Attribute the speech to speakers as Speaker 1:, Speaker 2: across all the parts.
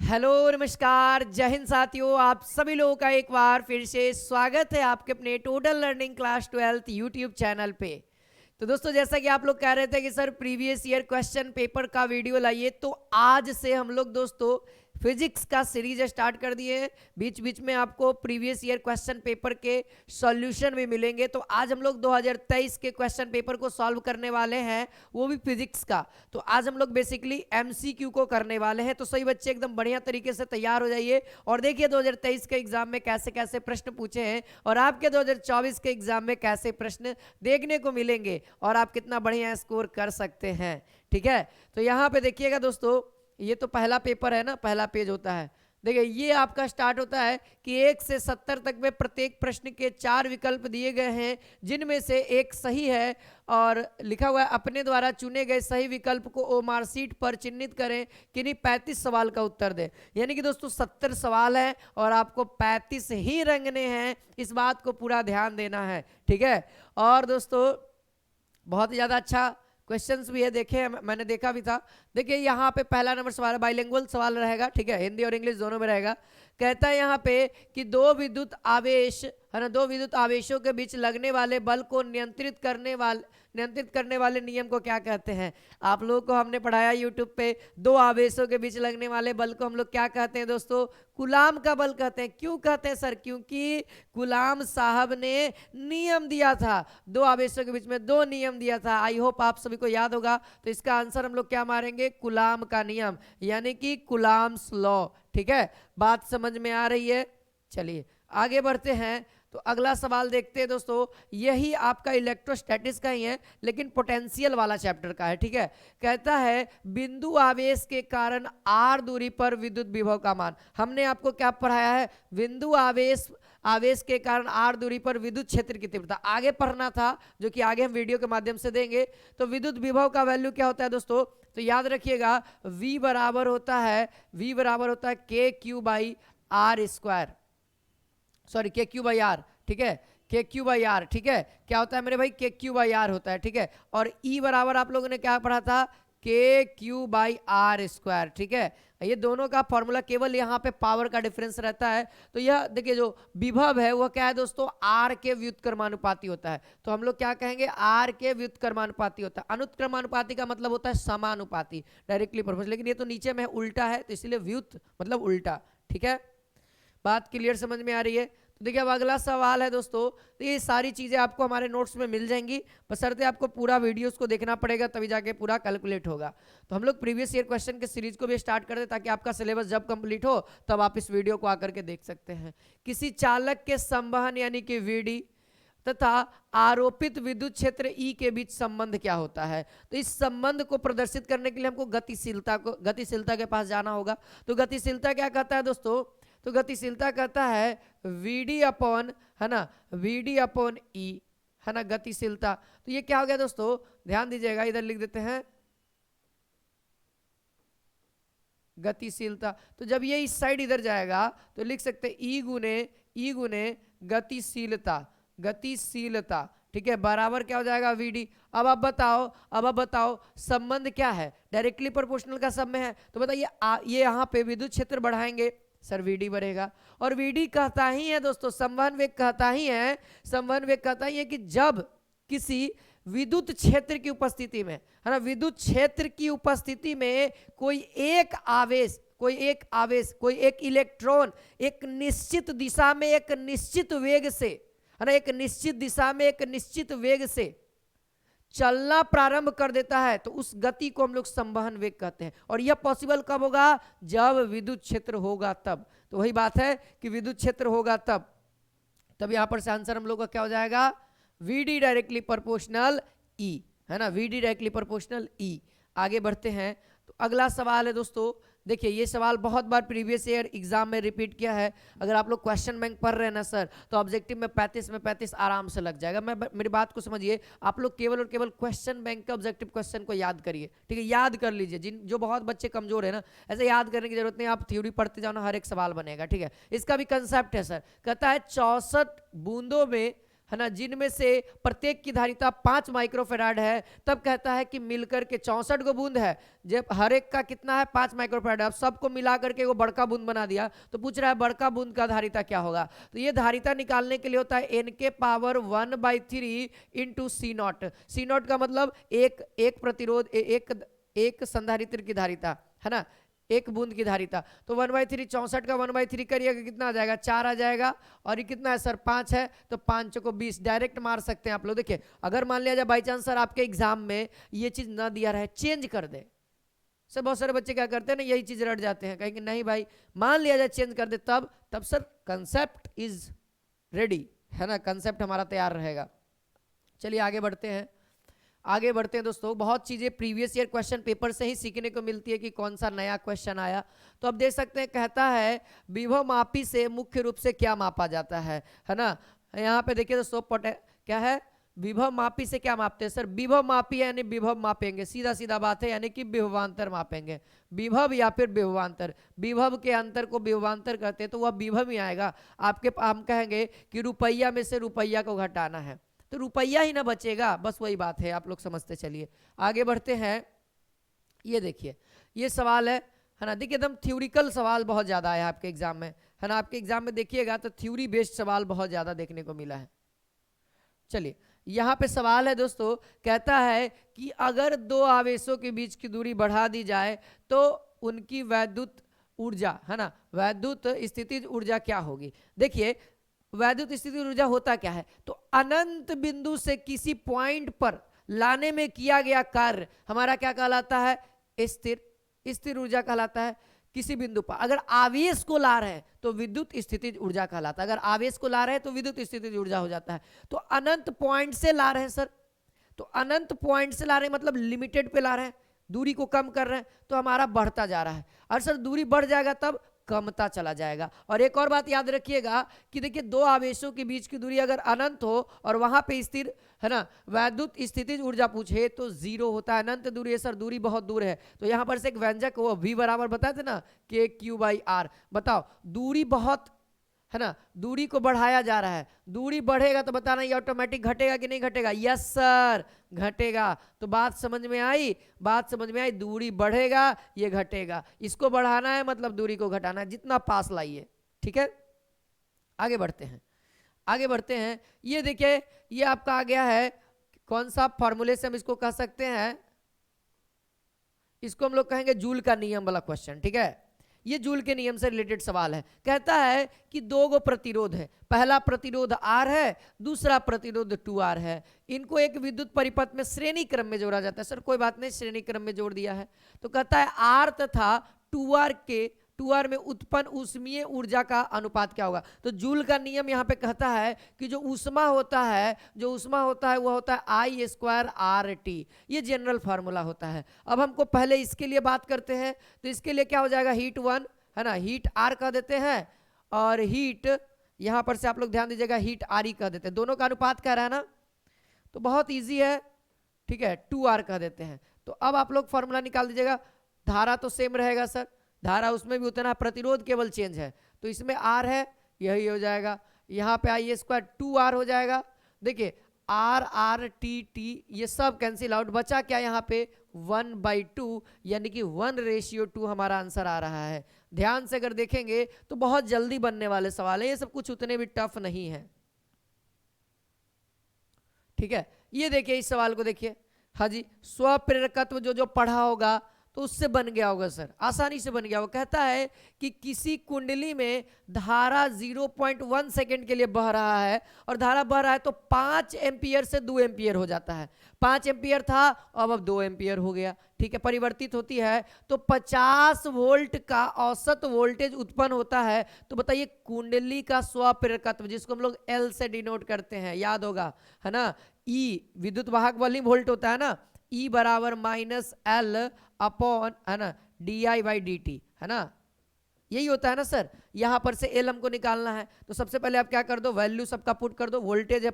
Speaker 1: Hello नमस्कार जय हिंद साथियों, आप सभी लोगों का एक बार फिर से स्वागत है आपके अपने total learning class 12 YouTube channel पे। तो दोस्तों, जैसा कि आप लोग कह रहे थे कि sir previous year question paper का वीडियो लाइए, तो आज से हम लोग दोस्तों फिजिक्स का सीरीज स्टार्ट कर दिए हैं। बीच बीच में आपको प्रीवियस ईयर क्वेश्चन पेपर के सॉल्यूशन भी मिलेंगे। तो आज हम लोग 2023 के क्वेश्चन पेपर को सॉल्व करने वाले हैं, वो भी फिजिक्स का। तो आज हम लोग बेसिकली एमसीक्यू को करने वाले हैं। तो सही बच्चे एकदम बढ़िया तरीके से तैयार हो जाइए और देखिए 2023 के एग्जाम में कैसे कैसे प्रश्न पूछे हैं और आपके 2024 के एग्जाम में कैसे प्रश्न देखने को मिलेंगे और आप कितना बढ़िया स्कोर कर सकते हैं। ठीक है, तो यहाँ पे देखिएगा दोस्तों, ये तो पहला पेपर है ना, पहला पेज होता है। देखिए ये आपका स्टार्ट होता है कि 1 से 70 तक में प्रत्येक प्रश्न के 4 विकल्प दिए गए हैं, जिनमें से एक सही है और लिखा हुआ है अपने द्वारा चुने गए सही विकल्प को ओमार शीट पर चिन्हित करें, किन्हीं 35 सवाल का उत्तर दें। यानी कि दोस्तों 70 सवाल है और आपको 35 ही रंगने हैं, इस बात को पूरा ध्यान देना है। ठीक है, और दोस्तों बहुत ही ज़्यादा अच्छा क्वेश्चंस भी है, देखे मैंने देखा भी था। देखिए यहाँ पे पहला नंबर सवाल है, बाइलिंगुअल सवाल रहेगा। ठीक है, हिंदी और इंग्लिश दोनों में रहेगा। कहता है यहाँ पे कि दो विद्युत आवेश है ना, दो विद्युत आवेशों के बीच लगने वाले बल को नियंत्रित करने वाले नियम को क्या कहते हैं। आप लोगों को हमने पढ़ाया यूट्यूब पे, दो आवेशों के बीच लगने वाले बल को हम लोग क्या कहते हैं दोस्तों, गुलाम का बल कहते हैं। क्यों कहते हैं सर? क्योंकि गुलाम साहब ने नियम दिया था, दो आवेशों के बीच में दो नियम दिया था। आई होप आप सभी को याद होगा। तो इसका आंसर हम लोग क्या मारेंगे, गुलाम का नियम, यानी कि गुलाम्स लॉ। ठीक है, बात समझ में आ रही है? चलिए आगे बढ़ते हैं। तो अगला सवाल देखते हैं दोस्तों, यही आपका इलेक्ट्रोस्टैटिक्स का ही है लेकिन पोटेंशियल वाला चैप्टर का है। ठीक है, कहता है बिंदु आवेश के कारण r दूरी पर विद्युत विभव का मान। हमने आपको क्या पढ़ाया है, बिंदु आवेश के कारण r दूरी पर विद्युत क्षेत्र की तीव्रता आगे पढ़ना था, जो कि आगे हम वीडियो के माध्यम से देंगे। तो विद्युत विभव का वैल्यू क्या होता है दोस्तों, तो याद रखिएगा v बराबर होता है K Q by R square, sorry K Q by R. ठीक है, के क्यू बाई आर। ठीक है, क्या होता है मेरे भाई, के क्यू बाई आर होता है। ठीक है, और ई बराबर आप लोगों ने क्या पढ़ा था, के क्यू बाई आर स्क्वायर। ठीक है, ये दोनों का फॉर्मूला, केवल यहाँ पे पावर का डिफरेंस रहता है। तो यह देखिए जो विभव है वह क्या है दोस्तों, आर के व्युत्क्रमानुपाती होता है। तो हम लोग क्या कहेंगे, आर के व्युत्क्रमानुपाती होता है। अनुत्क्रमानुपाती का मतलब होता है समानुपाती, डायरेक्टली प्रोपोर्शनल, लेकिन ये तो नीचे में उल्टा है, तो इसलिए व्युत मतलब उल्टा। ठीक है, बात क्लियर समझ में आ रही है? तो देखिए अब अगला सवाल है दोस्तों, तो ये सारी चीजें आपको हमारे नोट्स में मिल जाएंगी, बशर्ते आपको पूरा वीडियोस को देखना पड़ेगा, तभी जाके पूरा कैलकुलेट होगा। तो हम लोग प्रीवियस ईयर क्वेश्चन के सीरीज को भी स्टार्ट कर दे, ताकि आपका सिलेबस जब कंप्लीट हो तब आप इस वीडियो को आकर के देख सकते हैं। किसी चालक के संवहन यानी कि वीडी तथा आरोपित विद्युत क्षेत्र ई के बीच संबंध क्या होता है। तो इस संबंध को प्रदर्शित करने के लिए हमको गतिशीलता के पास जाना होगा। तो गतिशीलता क्या कहता है दोस्तों, तो गतिशीलता कहता है वीडी अपॉन, है ना, वीडी अपॉन ई, है ना, गतिशीलता। तो ये क्या हो गया दोस्तों, ध्यान दीजिएगा, इधर लिख देते हैं गतिशीलता। तो जब ये इस साइड इधर जाएगा तो लिख सकते हैं ई गुने गतिशीलता। ठीक है, बराबर क्या हो जाएगा, वीडी। अब आप बताओ संबंध क्या है, डायरेक्टली प्रोपोर्शनल का सब में है। तो बताइए ये यहाँ पे विद्युत क्षेत्र बढ़ाएंगे सर, वीडी बढ़ेगा। और वीडी कहता ही है दोस्तों, संवहन वेग कहता ही है कि जब किसी विद्युत क्षेत्र की उपस्थिति में, है ना, विद्युत क्षेत्र की उपस्थिति में कोई एक इलेक्ट्रॉन एक निश्चित दिशा में एक निश्चित वेग से, है ना, एक निश्चित दिशा में एक निश्चित वेग से चलना प्रारंभ कर देता है, तो उस गति को हम लोग संवहन वेग कहते हैं। और यह पॉसिबल कब होगा, जब विद्युत क्षेत्र होगा तब। तो वही बात है कि विद्युत क्षेत्र होगा तब यहां पर से आंसर हम लोग का क्या हो जाएगा, वीडी डायरेक्टली प्रोपोर्शनल ई, है ना, वीडी डायरेक्टली प्रोपोर्शनल ई। आगे बढ़ते हैं। तो अगला सवाल है दोस्तों, देखिए ये सवाल बहुत बार प्रीवियस ईयर एग्जाम में रिपीट किया है। अगर आप लोग क्वेश्चन बैंक पढ़ रहे हैं ना सर, तो ऑब्जेक्टिव में 35 आराम से लग जाएगा। मेरी बात को समझिए, आप लोग केवल और केवल क्वेश्चन बैंक के ऑब्जेक्टिव क्वेश्चन को याद करिए। ठीक है, याद कर लीजिए। जो बहुत बच्चे कमजोर है ना, ऐसे याद करने की जरूरत नहीं, आप थ्योरी पढ़ते जाओ ना, हर एक सवाल बनेगा। ठीक है, इसका भी कंसेप्ट है सर, कहता है 64 बूंदों में, है ना, जिनमें से प्रत्येक की धारिता 5 माइक्रोफेराड है, तब कहता है कि मिलकर के 64 गो बूंद है, जब हर एक का कितना है 5 माइक्रोफेराड, अब सबको मिला करके वो बड़का बूंद बना दिया, तो पूछ रहा है बड़का बूंद का धारिता क्या होगा। तो ये धारिता निकालने के लिए होता है n के power 1/3 into C naught. C naught का मतलब एक प्रतिरोध, एक संधारित्र की धारिता, है ना, एक बूंद की धारिता। तो 1/3, 64 का 1/3 करिएगा कितना आ जाएगा, 4 आ जाएगा। और ये कितना है सर, 5 है, तो 5 को 20 डायरेक्ट मार सकते हैं आप लोग। देखिए अगर मान लिया जाए बाई चांस सर आपके एग्जाम में ये चीज ना दिया रहे, चेंज कर दे, सर बहुत सारे बच्चे क्या करते हैं ना, यही चीज रट जाते हैं, कहेंगे नहीं भाई मान लिया जाए चेंज कर दे, तब सर कंसेप्ट इज रेडी, है ना, कंसेप्ट हमारा तैयार रहेगा। चलिए आगे बढ़ते हैं, आगे बढ़ते हैं दोस्तों। बहुत चीजें प्रीवियस ईयर क्वेश्चन पेपर से ही सीखने को मिलती है कि कौन सा नया क्वेश्चन आया। तो अब देख सकते हैं, कहता है विभव मापी से मुख्य रूप से क्या मापा जाता है ना। यहाँ पे देखिए दोस्तों, क्या है, विभव मापी से क्या मापते हैं सर, विभव मापी यानी विभव मापेंगे, सीधा सीधा बात है, यानी कि विभवांतर मापेंगे, विभव या फिर विभवांतर। विभव के अंतर को विभवांतर करते हैं तो वह विभव ही आएगा आपके। हम कहेंगे कि रुपया में से रुपया को घटाना है तो रुपया ही ना बचेगा, बस वही बात है, आप लोग समझते चलिए। आगे बढ़ते हैं, ये देखिए ये सवाल है ना, देखिए एकदम थ्योरिकल सवाल बहुत ज्यादा आया आपके एग्जाम में, है ना, आपके एग्जाम में देखिएगा तो थ्योरी बेस्ड सवाल बहुत ज्यादा देखने को मिला है। चलिए यहाँ पे सवाल है दोस्तों, कहता है कि अगर दो आवेशों के बीच की दूरी बढ़ा दी जाए तो उनकी वैद्युत ऊर्जा, है ना, वैद्युत स्थितिज ऊर्जा क्या होगी। देखिए वैद्युत स्थिति ऊर्जा होता क्या है, तो अनंत बिंदु से किसी पॉइंट पर लाने में किया गया कार्य हमारा क्या कहलाता है, स्थिर ऊर्जा कहलाता है। किसी बिंदु पर अगर आवेश को ला रहे हैं तो विद्युत स्थितिज ऊर्जा कहलाता है, अगर आवेश को ला रहे हैं तो विद्युत स्थितिज ऊर्जा हो जाता है। तो अनंत पॉइंट से ला रहे हैं सर, तो अनंत पॉइंट से ला रहे हैं मतलब लिमिटेड पे ला रहे हैं, दूरी को कम कर रहे हैं तो हमारा बढ़ता जा रहा है, और सर दूरी बढ़ जाएगा तब कमता चला जाएगा। और एक और बात याद रखिएगा कि देखिए दो आवेशों के बीच की दूरी अगर अनंत हो और वहां पे स्थिर, है ना, वैद्युत स्थितिज ऊर्जा पूछे तो 0 होता है। अनंत दूरी है सर, दूरी बहुत दूर है, तो यहां पर से एक व्यंजक वो v बराबर बताए थे ना, KQ/R। बताओ दूरी बहुत, है ना, दूरी को बढ़ाया जा रहा है, दूरी बढ़ेगा तो बताना ये ऑटोमेटिक घटेगा कि नहीं घटेगा, यस सर घटेगा। तो बात समझ में आई, बात समझ में आई, दूरी बढ़ेगा ये घटेगा, इसको बढ़ाना है मतलब दूरी को घटाना है, जितना पास लाइए, ठीक है। आगे बढ़ते हैं, आगे बढ़ते हैं, ये देखिए ये आपका आ गया है, कौन सा फॉर्मूले से हम इसको कह सकते हैं, इसको हम लोग कहेंगे जूल का नियम वाला क्वेश्चन, ठीक है। ये जूल के नियम से रिलेटेड सवाल है। कहता है कि दो गो प्रतिरोध है, पहला प्रतिरोध R है, दूसरा प्रतिरोध 2R है, इनको एक विद्युत परिपथ में श्रेणी क्रम में जोड़ा जाता है। सर कोई बात नहीं, श्रेणी क्रम में जोड़ दिया है। तो कहता है R तथा 2R में उत्पन्न ऊष्मीय ऊर्जा का अनुपात क्या होगा। तो जूल का नियम यहाँ पे कहता है कि जो ऊष्मा होता है, वह होता है I²RT, ये जनरल फार्मूला होता है। अब हमको पहले इसके लिए बात करते हैं, तो इसके लिए क्या हो जाएगा, हीट 1, है ना, हीट R कह देते हैं, और हीट यहाँ पर से आप लोग ध्यान दीजिएगा हीट RE कह देते हैं, दोनों का अनुपात कह रहा है ना, तो बहुत ईजी है, ठीक है, 2R कह देते हैं। तो अब आप लोग फॉर्मूला निकाल दीजिएगा, धारा तो सेम रहेगा सर, धारा उसमें भी उतना, प्रतिरोध केवल चेंज है, तो इसमें R है, यही हो जाएगा, यहाँ पे I² 2R हो जाएगा। देखिए RT ये सब कैंसिल आउट, बचा क्या यहाँ पे 1/2, यानी कि 1:2 हमारा आंसर आ रहा है। ध्यान से अगर देखेंगे तो बहुत जल्दी बनने वाले सवाल है, ये सब कुछ उतने भी टफ नहीं है, ठीक है। ये देखिए इस सवाल को देखिए, हाँ जी, स्वप्रेरकत्व जो पढ़ा होगा तो उससे बन गया होगा सर, आसानी से बन गया होगा। कहता है कि किसी कुंडली में धारा 0.1 सेकेंड के लिए बह रहा है, और धारा बह रहा है तो 5 एम्पियर से 2 एम्पियर हो जाता है। 5 एम्पियर था, अब 2 एम्पियर हो गया, ठीक है, परिवर्तित होती है तो 50 वोल्ट का औसत वोल्टेज उत्पन्न होता है। तो बताइए कुंडली का स्वप्रेरकत्व, जिसको हम लोग L से डिनोट करते हैं, याद होगा, है ना, E विद्युत वाहक वाली वोल्ट होता है ना, E बराबर -L अपॉन, है ना, DI/dt, है ना, यही होता है ना सर। यहां पर से L हमको निकालना है, तो सबसे पहले आप क्या कर दो, वैल्यू सबका पुट कर दो, वोल्टेज है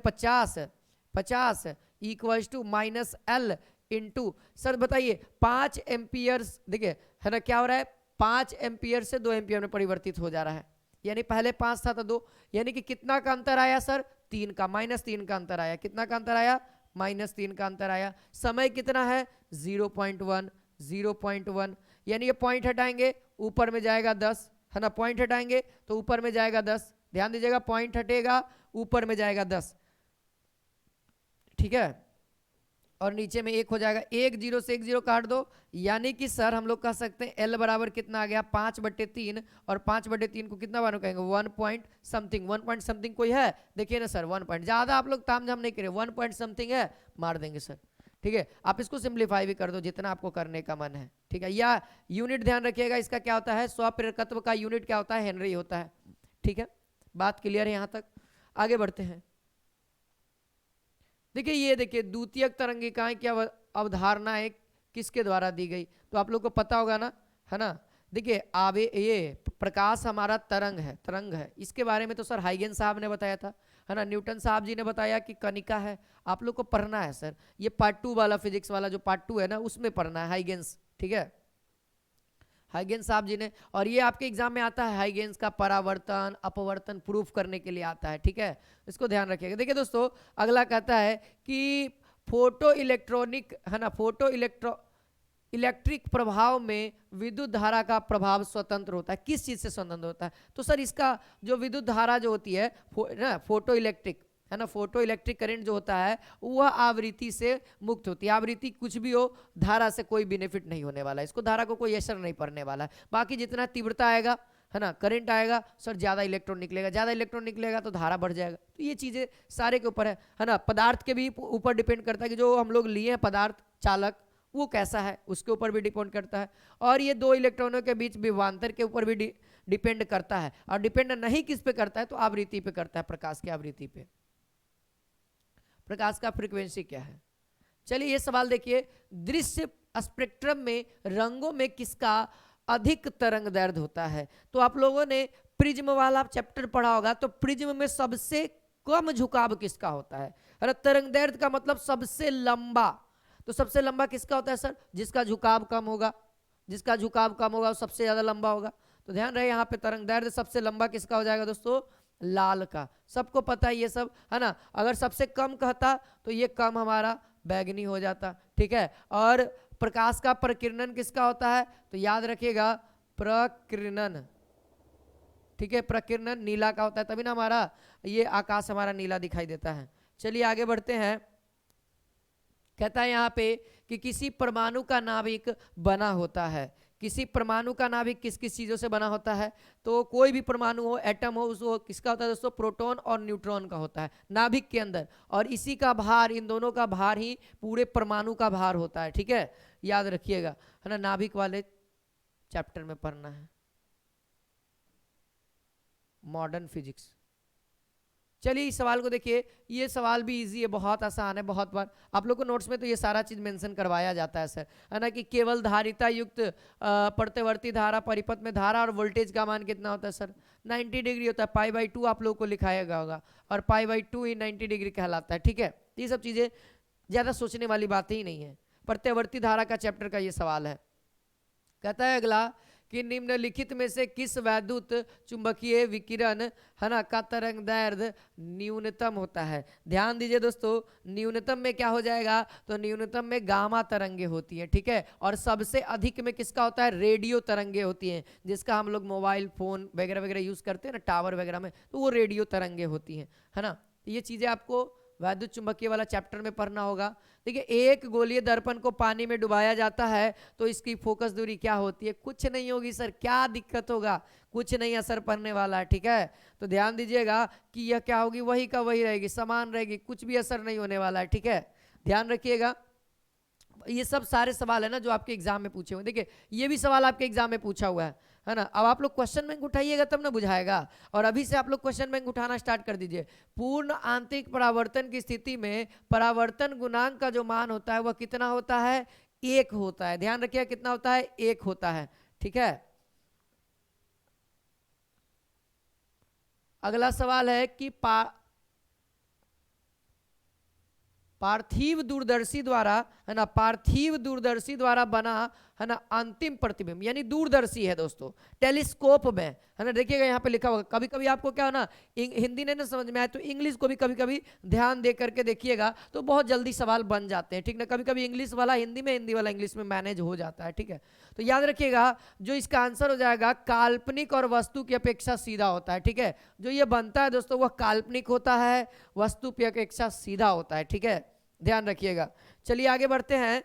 Speaker 1: 50 equals to -L into, sir बताइए 5 एम्पियर, देखिए है ना क्या हो रहा है, 5 एम्पियर से 2 एम्पियर में परिवर्तित हो जा रहा है, यानी पहले 5 था तो 2, यानी कि कितना का अंतर आया सर, 3 का, -3 का अंतर आया। कितना का अंतर आया? -3 का अंतर आया। समय कितना है? 0.1, 0.1, यानी ये पॉइंट हटाएंगे ऊपर में जाएगा 10, है ना। पॉइंट हटाएंगे तो ऊपर में जाएगा 10, ध्यान दीजिएगा, पॉइंट हटेगा ऊपर में जाएगा 10, ठीक है। और नीचे में 1 हो जाएगा, 1 0 से 1 0 काट दो, यानी कि सर हम लोग कह सकते हैं L बराबर कितना आ गया? 5/3, और 5/3 को कितना बार कहेंगे? 1 पॉइंट समथिंग, 1 पॉइंट समथिंग कोई है? देखिए ना सर, 1 पॉइंट, ज्यादा आप लोग तामझाम नहीं करें, 1 पॉइंट समथिंग है, मार देंगे सर, ठीक है। आप इसको सिंप्लीफाई भी कर दो जितना आपको करने का मन है, ठीक है। या यूनिट ध्यान रखिएगा, इसका क्या होता है? स्वप्रेरकत्व का यूनिट क्या होता है? हेनरी होता है, ठीक है। बात क्लियर है यहाँ तक? आगे बढ़ते हैं। देखिए ये देखिए, द्वितीयक तरंगिकाएं की अवधारणा एक किसके द्वारा दी गई? तो आप लोग को पता होगा ना, है ना। देखिए ये प्रकाश हमारा तरंग है, इसके बारे में तो सर हाइगेंस साहब ने बताया था, है ना। न्यूटन साहब जी ने बताया कि कणिका है। आप लोग को पढ़ना है सर, ये पार्ट 2 वाला, फिजिक्स वाला जो पार्ट 2 है ना, उसमें पढ़ना है हाइगेंस, ठीक है। हाइगेंस साहब जी ने, और ये आपके एग्जाम में आता है, हाइगेंस का परावर्तन अपवर्तन प्रूफ करने के लिए आता है, ठीक है। इसको ध्यान रखिएगा। देखिए दोस्तों, अगला कहता है कि फोटो इलेक्ट्रॉनिक, है ना, इलेक्ट्रिक प्रभाव में विद्युत धारा का प्रभाव स्वतंत्र होता है। किस चीज से स्वतंत्र होता है? तो सर इसका जो विद्युत धारा जो होती है ना, फोटो इलेक्ट्रिक, है ना, फोटो इलेक्ट्रिक करंट जो होता है वह आवृत्ति से मुक्त होती है। आवृत्ति कुछ भी हो, धारा से कोई बेनिफिट नहीं होने वाला है, इसको धारा को कोई असर नहीं पड़ने वाला है। बाकी जितना तीव्रता आएगा, है ना, करंट आएगा सर, ज्यादा इलेक्ट्रॉन निकलेगा, ज्यादा इलेक्ट्रॉन निकलेगा तो धारा बढ़ जाएगा। तो ये चीजें सारे के ऊपर है ना। पदार्थ के भी ऊपर डिपेंड करता है कि जो हम लोग लिए हैं पदार्थ चालक, वो कैसा है, उसके ऊपर भी डिपेंड करता है। और ये दो इलेक्ट्रॉनों के बीच विभवांतर के ऊपर भी डिपेंड करता है। और डिपेंड नहीं किस पे करता है? तो आवृत्ति पे करता है, प्रकाश की आवृत्ति पे। प्रकाश का फ्रीक्वेंसी क्या है? चलिए ये सवाल देखिए, दृश्य स्पेक्ट्रम में रंगों में किसका अधिक तरंग दैर्ध्य होता है? तो आप लोगों ने प्रिज्म वाला चैप्टर पढ़ा होगा, तो प्रिज्म में सबसे कम झुकाव किसका होता है? अरे तरंग दैर्ध्य का मतलब सबसे लंबा, तो सबसे लंबा किसका होता है सर? जिसका झुकाव कम होगा, जिसका झुकाव कम होगा वो सबसे ज्यादा लंबा होगा। तो ध्यान रहे यहाँ पे तरंग दैर्ध्य सबसे लंबा किसका हो जाएगा दोस्तों? लाल का। सबको पता है ये सब, है ना। अगर सबसे कम कहता तो ये कम हमारा बैगनी हो जाता, ठीक है। और प्रकाश का प्रकीर्णन किसका होता है? तो याद रखिएगा प्रकीर्णन, ठीक है, प्रकीर्णन नीला का होता है, तभी ना हमारा ये आकाश हमारा नीला दिखाई देता है। चलिए आगे बढ़ते हैं। कहता है यहाँ पे कि किसी परमाणु का नाभिक बना होता है। किसी परमाणु का नाभिक किस किस चीजों से बना होता है? तो कोई भी परमाणु हो, एटम हो, उसको किसका होता है दोस्तों? प्रोटॉन और न्यूट्रॉन का होता है नाभिक के अंदर। और इसी का भार, इन दोनों का भार ही पूरे परमाणु का भार होता है, ठीक है। याद रखिएगा, है ना, नाभिक वाले चैप्टर में पढ़ना है, मॉडर्न फिजिक्स। चलिए इस सवाल को देखिए, ये सवाल भी इजी है, बहुत आसान है। बहुत बार आप लोग को नोट्स में तो ये सारा चीज मेंशन करवाया जाता है सर, है ना, कि केवल धारिता युक्त प्रत्यवर्ती धारा, परिपथ में धारा और वोल्टेज का मान कितना होता है सर? 90 डिग्री होता है। π/2 आप लोग को लिखाया गया होगा, और π/2 ही 90 डिग्री कहलाता है, ठीक है। ये सब चीजें ज्यादा सोचने वाली बात ही नहीं है। प्रत्यवर्ती धारा का चैप्टर का ये सवाल है। कहता है अगला कि निम्नलिखित में से किस वैद्युत चुंबकीय विकिरण, है ना, का तरंग दैर्ध्य न्यूनतम होता है? ध्यान दीजिए दोस्तों, न्यूनतम में क्या हो जाएगा? तो न्यूनतम में गामा तरंगे होती है, ठीक है। और सबसे अधिक में किसका होता है? रेडियो तरंगे होती हैं, जिसका हम लोग मोबाइल फोन वगैरह वगैरह यूज करते हैं ना, टावर वगैरह में, तो वो रेडियो तरंगे होती हैं, है ना। ये चीजें आपको वैद्युत चुंबकीय वाला चैप्टर में पढ़ना होगा। देखिए, एक गोलीय दर्पण को पानी में डुबाया जाता है तो इसकी फोकस दूरी क्या होती है? कुछ नहीं होगी सर, क्या दिक्कत होगा? कुछ नहीं असर पड़ने वाला है, ठीक है। तो ध्यान दीजिएगा कि यह क्या होगी, वही का वही रहेगी, समान रहेगी, कुछ भी असर नहीं होने वाला है, ठीक है। ध्यान रखिएगा, ये सब सारे सवाल है ना जो आपके एग्जाम में पूछे हुए। देखिए ये भी सवाल आपके एग्जाम में पूछा हुआ है ना। अब आप लोग क्वेश्चन बैंक उठाइएगा तब ना बुझाएगा, और अभी से आप लोग क्वेश्चन बैंक उठाना स्टार्ट कर दीजिए। पूर्ण आंतरिक परावर्तन की स्थिति में परावर्तन गुणांक का जो मान होता है वह कितना होता है? 1 होता है। ध्यान रखिएगा कितना होता है? 1 होता है, ठीक है। अगला सवाल है कि पार्थिव दूरदर्शी द्वारा, है ना, पार्थिव दूरदर्शी द्वारा बना है ना अंतिम प्रतिबिंब यानी दूरदर्शी है दोस्तों, टेलीस्कोप में, है ना। देखिएगा यहाँ पे लिखा होगा, कभी कभी आपको क्या हो ना हिंदी नहीं ना समझ में आए तो इंग्लिश को भी कभी कभी ध्यान दे करके देखिएगा, तो बहुत जल्दी सवाल बन जाते हैं, ठीक ना। कभी कभी इंग्लिश वाला हिंदी में, हिंदी वाला इंग्लिश में मैनेज हो जाता है, ठीक है। तो याद रखिएगा जो इसका आंसर हो जाएगा काल्पनिक और वस्तु की अपेक्षा सीधा होता है, ठीक है। जो ये बनता है दोस्तों वह काल्पनिक होता है, वस्तु की अपेक्षा सीधा होता है, ठीक है, ध्यान रखिएगा। चलिए आगे बढ़ते हैं,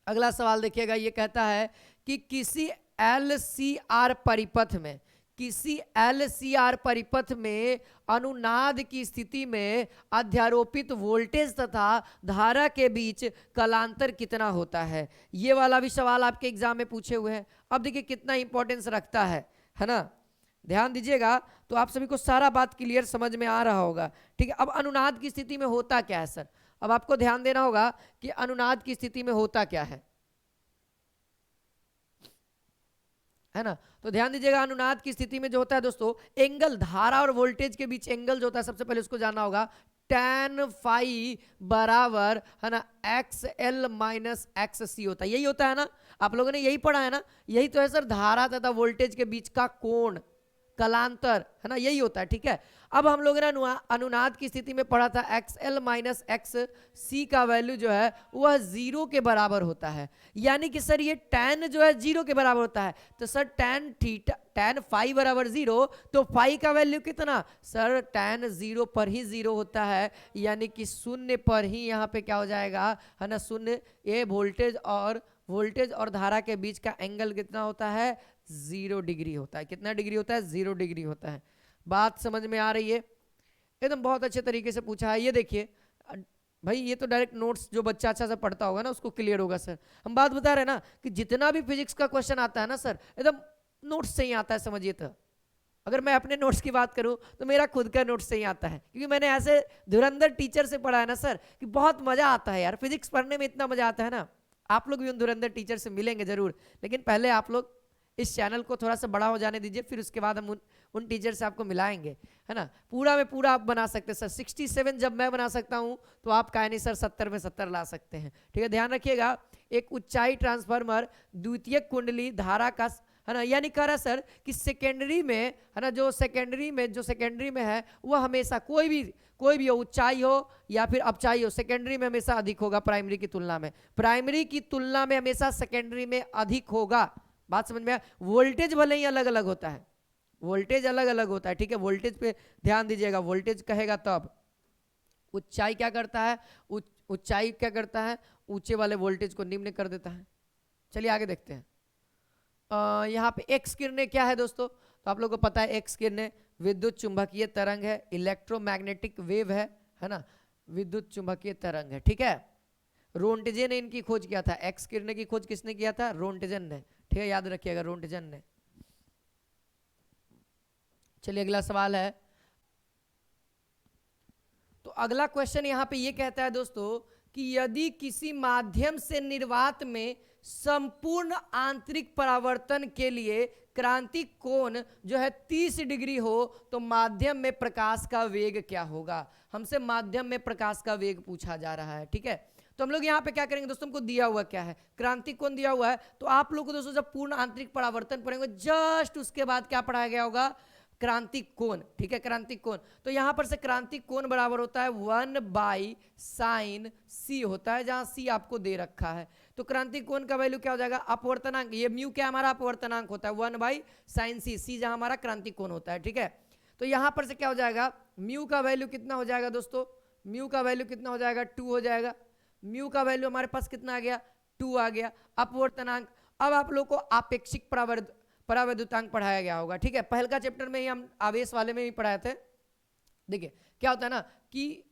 Speaker 1: अगला सवाल देखिएगा, ये कहता है कि किसी LCR परिपथ में, किसी LCR परिपथ में अनुनाद की स्थिति में अध्यारोपित वोल्टेज तथा धारा के बीच कलांतर कितना होता है। ये वाला भी सवाल आपके एग्जाम में पूछे हुए हैं। अब देखिए कितना इंपॉर्टेंस रखता है ना, ध्यान दीजिएगा तो आप सभी को सारा बात क्लियर समझ में आ रहा होगा, ठीक है। अब अनुनाद की स्थिति में होता क्या है सर, अब आपको ध्यान देना होगा कि अनुनाद की स्थिति में होता क्या है ना। तो ध्यान दीजिएगा अनुनाद की स्थिति में जो होता है दोस्तों, एंगल, धारा और वोल्टेज के बीच एंगल जो होता है, सबसे पहले उसको जानना होगा, tan फाई बराबर है ना XL माइनस XC होता है, यही होता है ना, आप लोगों ने यही पढ़ा है ना, यही तो है सर धारा तथा वोल्टेज के बीच का कोण, कलांतर, है ना, यही होता है, ठीक है। अब हम लोगों ने अनुनाद की स्थिति में पढ़ा था XL माइनस XC का वैल्यू जो है वह 0 के बराबर होता है, यानी कि सर ये tan जो है 0 के बराबर होता है, तो सर tan फाई बराबर 0, तो फाई का वैल्यू कितना सर, tan 0 पर ही 0 होता है, यानी कि शून्य पर ही यहाँ पे क्या हो जाएगा, है ना, शून्य। ये वोल्टेज और धारा के बीच का एंगल कितना होता है, 0 डिग्री होता है। कितना डिग्री होता है, 0 डिग्री होता है। बात समझ में आ रही है, एकदम बहुत अच्छे तरीके से पूछा है। ये देखिए भाई, ये तो डायरेक्ट नोट्स जो बच्चा अच्छा से पढ़ता होगा ना उसको क्लियर होगा सर। हम बात बता रहे हैं ना कि जितना भी फिजिक्स का क्वेश्चन आता है ना सर, एकदम नोट्स से ही आता है, समझिए। तो अगर मैं अपने नोट्स की बात करूं तो मेरा खुद का नोट्स से ही आता है, क्योंकि मैंने ऐसे धुरंधर टीचर से पढ़ा है ना सर कि बहुत मजा आता है यार, फिजिक्स पढ़ने में इतना मजा आता है ना। आप लोग भी उन धुरंधर टीचर से मिलेंगे जरूर, लेकिन पहले आप लोग इस चैनल को थोड़ा सा बड़ा हो जाने दीजिए, फिर उसके बाद हम उन टीचर से आपको मिलाएंगे, है ना। पूरा में पूरा आप बना सकते हैं सर, 67 जब मैं बना सकता हूं तो आप काहे नहीं सर 70 में 70 ला सकते हैं, ठीक है। ध्यान रखिएगा, एक ऊंचाई ट्रांसफार्मर द्वितीयक कुंडली धारा का, है ना, यानी कह रहा सर कि सेकेंडरी में, है ना, जो सेकेंडरी में है वह हमेशा कोई भी ऊंचाई हो या फिर अपचाई हो, सेकेंडरी में हमेशा अधिक होगा प्राइमरी की तुलना में, प्राइमरी की तुलना में हमेशा सेकेंडरी में अधिक होगा। बात समझ में आया। वोल्टेज भले ही अलग अलग होता है, वोल्टेज अलग अलग होता है, ठीक है। वोल्टेज पे ध्यान दीजिएगा, वोल्टेज कहेगा तब, ऊंचाई क्या करता है, ऊंचाई क्या करता है, ऊंचे वाले वोल्टेज को निम्न कर देता है। चलिए आगे देखते हैं। यहाँ पे एक्स किरणें क्या है दोस्तों, तो आप लोगों को पता है एक्स किरणें विद्युत चुंबकीय तरंग है, इलेक्ट्रोमैग्नेटिक वेव है ना, विद्युत चुंबकीय तरंग है, ठीक है। रोंटजे ने इनकी खोज किया था, एक्स किरणें की खोज किसने किया था, रोंटजन ने, ठीक है, याद रखिएगा रोंटजन ने। चलिए अगला सवाल है, तो अगला क्वेश्चन यहां पे ये कहता है दोस्तों कि यदि किसी माध्यम से निर्वात में संपूर्ण आंतरिक परावर्तन के लिए क्रांतिक कोण जो है 30 डिग्री हो तो माध्यम में प्रकाश का वेग क्या होगा। हमसे माध्यम में प्रकाश का वेग पूछा जा रहा है, ठीक है। तो हम लोग यहाँ पे क्या करेंगे दोस्तों, हमको दिया हुआ क्या है, क्रांतिक कोण दिया हुआ है, तो आप लोग को दोस्तों जब पूर्ण आंतरिक परावर्तन पढ़ेंगे जस्ट उसके बाद क्या पढ़ाया गया होगा, क्रांतिक कोण, ठीक है, क्रांतिक कोण। तो यहां पर से क्रांतिक कोण बराबर होता है 1/sin c होता है, जहां c आपको दे रखा है। तो क्रांतिक कोण का वैल्यू क्या हो जाएगा, अपवर्तनांक, ये म्यू क्या हमारा अपवर्तनांक होता है 1/sin c, c जहां हमारा क्रांतिक कोण होता है, ठीक है। तो यहां पर से क्या हो जाएगा, म्यू का वैल्यू कितना हो जाएगा दोस्तों, म्यू का वैल्यू कितना हो जाएगा, 2 हो जाएगा। म्यू का वैल्यू हमारे पास कितना आ गया, 2 आ गया। अपवर्तनांक, अब आप लोग को आपेक्षिक परावैद्युतांक पढ़ाया गया होगा, ठीक है। पहल का चैप्टर में ही हम आवेश वाले में ही पढ़ाए थे। देखिए क्या होता है ना कि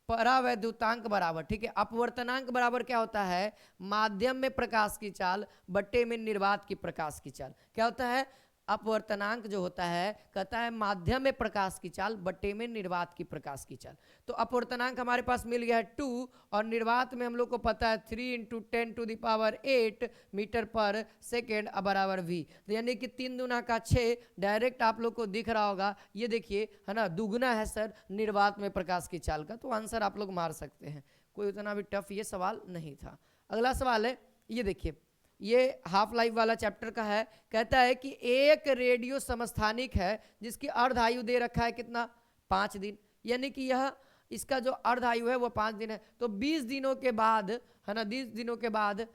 Speaker 1: परावैद्युतांक बराबर, ठीक है, अपवर्तनांक बराबर क्या होता है, माध्यम में प्रकाश की चाल बट्टे में निर्वात की प्रकाश की चाल। क्या होता है, अपवर्तनांक जो होता है कहता है माध्यम में प्रकाश की चाल बट्टे में निर्वात की प्रकाश की चाल। तो अपवर्तनांक हमारे पास मिल गया है 2 और निर्वात में हम लोग को पता है 3 × 10⁸ मीटर पर सेकेंड बराबर v, यानी कि 3 दूना का 6 डायरेक्ट आप लोग को दिख रहा होगा। ये देखिए है ना, दुगुना है सर निर्वात में प्रकाश की चाल का, तो आंसर आप लोग मार सकते हैं, कोई उतना भी टफ ये सवाल नहीं था। अगला सवाल है, ये देखिए ये हाफ लाइफ वाला चैप्टर का है। कहता है कि एक रेडियो समस्थानिक है जिसकी अर्ध आयु दे रखा है कितना, 5 दिन, यानी कि यह इसका जो अर्ध आयु है वो 5 दिन है। तो 20 दिनों के बाद, है ना, 20 दिनों के बाद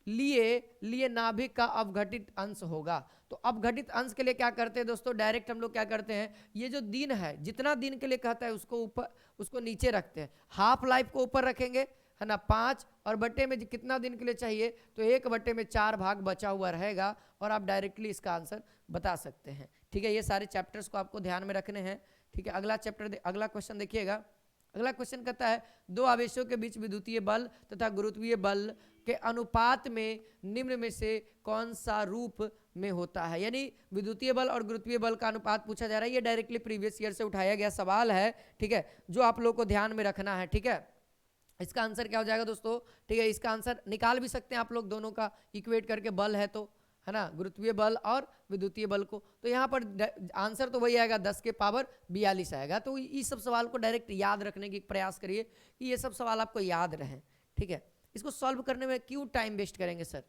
Speaker 1: लिए नाभिक का अवघटित अंश होगा। तो अवघटित अंश के लिए क्या करते हैं दोस्तों, डायरेक्ट हम लोग क्या करते हैं, ये जो दिन है, जितना दिन के लिए कहता है उसको ऊपर, उसको नीचे रखते हैं। हाफ लाइफ को ऊपर रखेंगे, है ना, 5, और बट्टे में कितना दिन के लिए चाहिए, तो 1/4 भाग बचा हुआ रहेगा, और आप डायरेक्टली इसका आंसर बता सकते हैं। ठीक है, ये सारे चैप्टर्स को आपको ध्यान में रखने हैं। ठीक है, अगला क्वेश्चन देखिएगा। अगला क्वेश्चन कहता है, दो आवेशों के बीच विद्युतीय बल तथा गुरुत्वीय बल के अनुपात में निम्न में से कौन सा रूप में होता है। यानी विद्युतीय बल और गुरुत्वीय बल का अनुपात पूछा जा रहा है। ये डायरेक्टली प्रीवियस ईयर से उठाया गया सवाल है। ठीक है, जो आप लोग को ध्यान में रखना है। ठीक है, इसका आंसर क्या हो जाएगा दोस्तों, ठीक है, इसका आंसर निकाल भी सकते हैं आप लोग, दोनों का इक्वेट करके, बल है तो, है ना, गुरुत्वीय बल और विद्युतीय बल को। तो यहाँ पर आंसर तो वही आएगा, 10 के पावर 42 आएगा। तो इस सब सवाल को डायरेक्ट याद रखने की प्रयास करिए कि ये सब सवाल आपको याद रहें। ठीक है, इसको सॉल्व करने में क्यों टाइम वेस्ट करेंगे सर,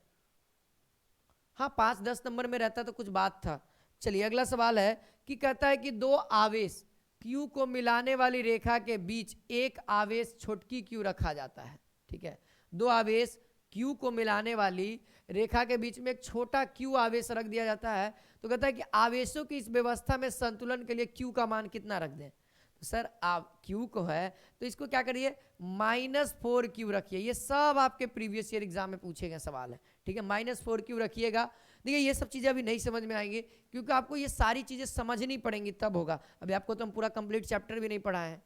Speaker 1: हाँ 5-10 नंबर में रहता तो कुछ बात था। चलिए अगला सवाल है कि कहता है कि दो आवेश Q को मिलाने वाली रेखा के बीच एक आवेश छोटकी Q रखा जाता है। ठीक है, दो आवेश Q को मिलाने वाली रेखा के बीच में एक छोटा Q आवेश रख दिया जाता है। तो कहता है कि आवेशों की इस व्यवस्था में संतुलन के लिए Q का मान कितना रख दें। तो सर आप Q को है तो इसको क्या करिए, -4Q रखिए। ये सब आपके प्रीवियस ईयर एग्जाम में पूछे गए सवाल है। ठीक है, -4Q रखिएगा। देखिए ये सब चीज़ें अभी नहीं समझ में आएंगी क्योंकि आपको ये सारी चीज़ें समझनी पड़ेंगी, तब होगा। अभी आपको तो हम पूरा कंप्लीट चैप्टर भी नहीं पढ़ाए हैं।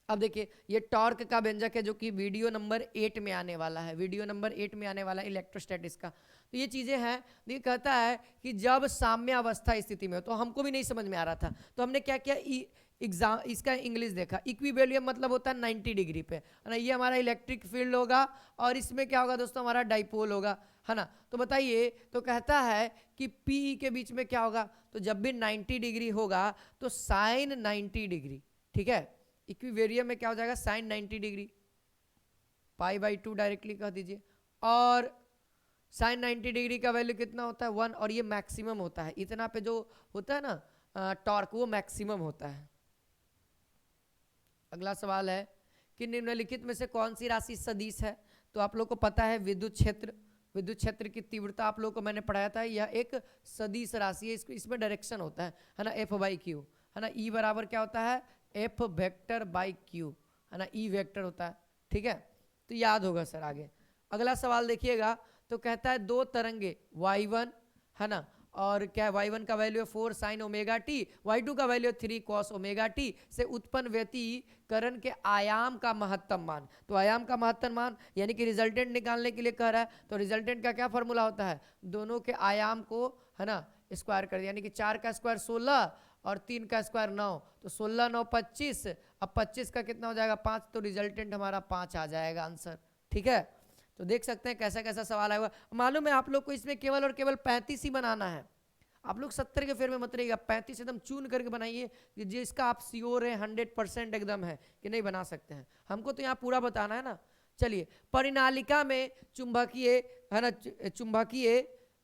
Speaker 1: अब देखिए ये टॉर्क का व्यंजक है जो कि वीडियो नंबर 8 में आने वाला है, वीडियो नंबर 8 में आने वाला है इलेक्ट्रोस्टैटिक्स का। तो ये चीज़ें हैं। देखिए कहता है कि जब साम्यावस्था स्थिति में हो, तो हमको भी नहीं समझ में आ रहा था, तो हमने क्या किया, एग्जाम इसका इंग्लिश देखा। इक्विवेलियम मतलब होता है 90 डिग्री पे, है ना। ये हमारा इलेक्ट्रिक फील्ड होगा और इसमें क्या होगा दोस्तों, हमारा डाइपोल होगा, है ना। तो बताइए, तो कहता है कि पी के बीच में क्या होगा, तो जब भी 90 डिग्री होगा तो साइन 90 डिग्री, ठीक है, इक्विवेरियम में क्या हो जाएगा, साइन 90 डिग्री, π/2 डायरेक्टली कह दीजिए। और साइन 90 डिग्री का वैल्यू कितना होता है, 1, और ये मैक्सिमम होता है। इतना पे जो होता है ना टॉर्क, वो मैक्सिमम होता है। अगला सवाल है कि निम्नलिखित में से कौन सी राशि सदिश है। तो आप लोग को पता है विद्युत क्षेत्र की तीव्रता आप लोग को मैंने पढ़ाया था, यह एक सदिश राशि है। इसमें डायरेक्शन होता है ना, F/Q, है ना। E बराबर क्या होता है, F वेक्टर बाई Q, है ना, E वेक्टर होता है। ठीक है, तो याद होगा सर आगे। अगला सवाल देखिएगा, तो कहता है दो तरंगे y1, है ना, और क्या है, y1 का वैल्यू है 4 sin ओमेगा टी, y2 का वैल्यू है 3 cos ओमेगा टी से उत्पन्न व्यतिकरण के आयाम का महत्तम मान। तो आयाम का महत्तम मान यानी कि रिजल्टेंट निकालने के लिए कह रहा है। तो रिजल्टेंट का क्या फॉर्मूला होता है, दोनों के आयाम को, है ना, स्क्वायर कर दिया, यानी कि 4 का स्क्वायर 16 और 3 का स्क्वायर 9, तो 16 9 25, अब 25 का कितना हो जाएगा 5, तो रिजल्टेंट हमारा 5 आ जाएगा आंसर। ठीक है, तो देख सकते हैं कैसा कैसा सवाल आएगा। मालूम है आप लोग को इसमें केवल और केवल 35 ही बनाना है। आप लोग 70 के फेर में मत रहिएगा, 35 एकदम चून करके बनाइए जिसका आप श्योर है 100% एकदम है कि नहीं बना सकते हैं। हमको तो यहाँ पूरा बताना है ना। चलिए, परिनालिका में चुंबकीय, है ना,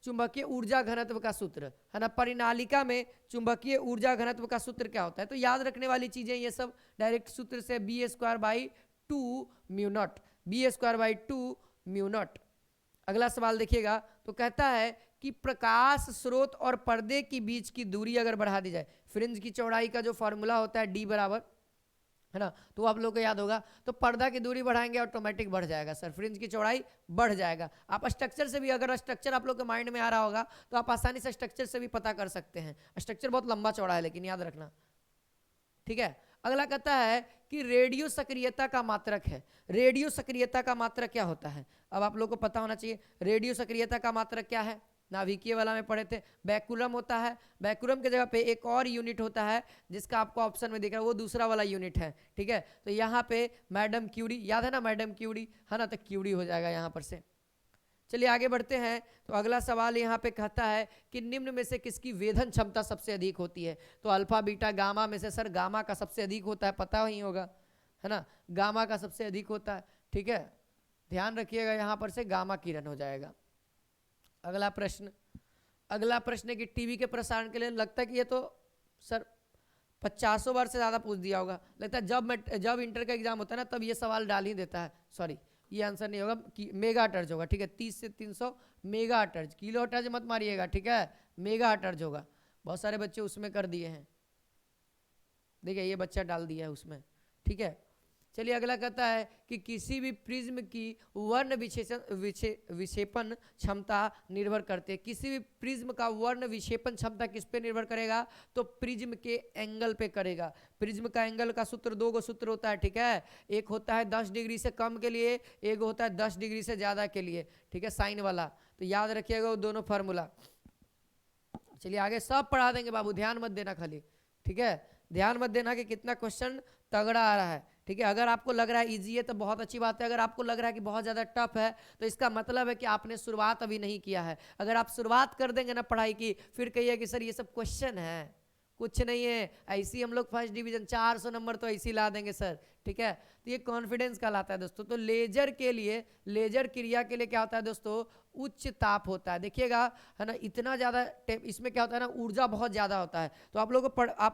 Speaker 1: चुंबकीय ऊर्जा घनत्व का सूत्र, है ना, परिनालिका में चुंबकीय ऊर्जा घनत्व का सूत्र क्या होता है। तो याद रखने वाली चीजें ये सब डायरेक्ट सूत्र से B²/2 mu naught, B²/2 mu naught. अगला सवाल देखिएगा, तो कहता है कि प्रकाश स्रोत और पर्दे के बीच की दूरी अगर बढ़ा दी जाए, फ्रिंज की चौड़ाई का जो फॉर्मूला होता है D बराबर, है ना, तो आप लोग को याद होगा। तो पर्दा की दूरी बढ़ाएंगे ऑटोमेटिक बढ़ जाएगा सर, फ्रिंज की चौड़ाई बढ़ जाएगा। आप स्ट्रक्चर से भी, अगर स्ट्रक्चर आप लोग के माइंड में आ रहा होगा तो आप आसानी से स्ट्रक्चर से भी पता कर सकते हैं। स्ट्रक्चर बहुत लंबा चौड़ा है लेकिन याद रखना। ठीक है, अगला कहता है कि रेडियो सक्रियता का मात्रक है। रेडियो सक्रियता का मात्रक क्या होता है, अब आप लोग को पता होना चाहिए। रेडियो सक्रियता का मात्रक क्या है, नाभिकीय वाला में पढ़े थे, बैकुलम होता है। बैकुलम के जगह पे एक और यूनिट होता है जिसका आपको ऑप्शन में दिख रहा है, वो दूसरा वाला यूनिट है। ठीक है, तो यहाँ पे मैडम क्यूरी, याद है ना मैडम क्यूरी, है ना, तो क्यूरी हो जाएगा यहाँ पर से। चलिए आगे बढ़ते हैं। तो अगला सवाल यहाँ पे कहता है कि निम्न में से किसकी वेधन क्षमता सबसे अधिक होती है। तो अल्फा बीटा गामा में से सर गामा का सबसे अधिक होता है, पता ही होगा, है ना, गामा का सबसे अधिक होता है। ठीक है, ध्यान रखिएगा यहाँ पर से गामा किरण हो जाएगा। अगला प्रश्न है कि टीवी के प्रसारण के लिए, लगता है कि ये तो सर 50 बार से ज़्यादा पूछ दिया होगा, लगता है जब इंटर का एग्जाम होता है ना तब ये सवाल डाल ही देता है। सॉरी, ये आंसर नहीं होगा, कि मेगा हर्ट्ज होगा। ठीक है, 30 से 300 मेगा हर्ट्ज, किलो हर्ट्ज मत मारिएगा। ठीक है, मेगा हर्ट्ज होगा। बहुत सारे बच्चे उसमें कर दिए हैं, देखिए ये बच्चा डाल दिया है उसमें। ठीक है, चलिए अगला कहता है कि किसी भी प्रिज्म की वर्ण विक्षेपण क्षमता निर्भर करते हैं। किसी भी प्रिज्म का वर्ण विक्षेपण क्षमता किस पे निर्भर करेगा? तो प्रिज्म के एंगल पे करेगा। प्रिज्म का एंगल का सूत्र, 2 सूत्र होता है। ठीक है, एक होता है 10 डिग्री से कम के लिए, एक होता है 10 डिग्री से ज़्यादा के लिए। ठीक है, साइन वाला, तो याद रखिएगा वो दोनों फार्मूला। चलिए आगे सब पढ़ा देंगे बाबू, ध्यान मत देना खाली। ठीक है, ध्यान मत देना कि कितना क्वेश्चन तगड़ा आ रहा है। ठीक है, अगर आपको लग रहा है इजी है तो बहुत अच्छी बात है। अगर आपको लग रहा है कि बहुत ज़्यादा टफ है तो इसका मतलब है कि आपने शुरुआत अभी नहीं किया है। अगर आप शुरुआत कर देंगे ना पढ़ाई की, फिर कहिए कि सर ये सब क्वेश्चन है, कुछ नहीं है, ऐसी हम लोग फर्स्ट डिवीजन 400 नंबर तो ऐसी ला देंगे सर। ठीक है, तो ये कॉन्फिडेंस कहलाता है दोस्तों। तो लेजर के लिए, लेजर क्रिया के लिए क्या होता है दोस्तों? उच्च ताप होता है। देखिएगा, है ना, इतना ज़्यादा इसमें क्या होता है ना, ऊर्जा बहुत ज़्यादा होता है। तो आप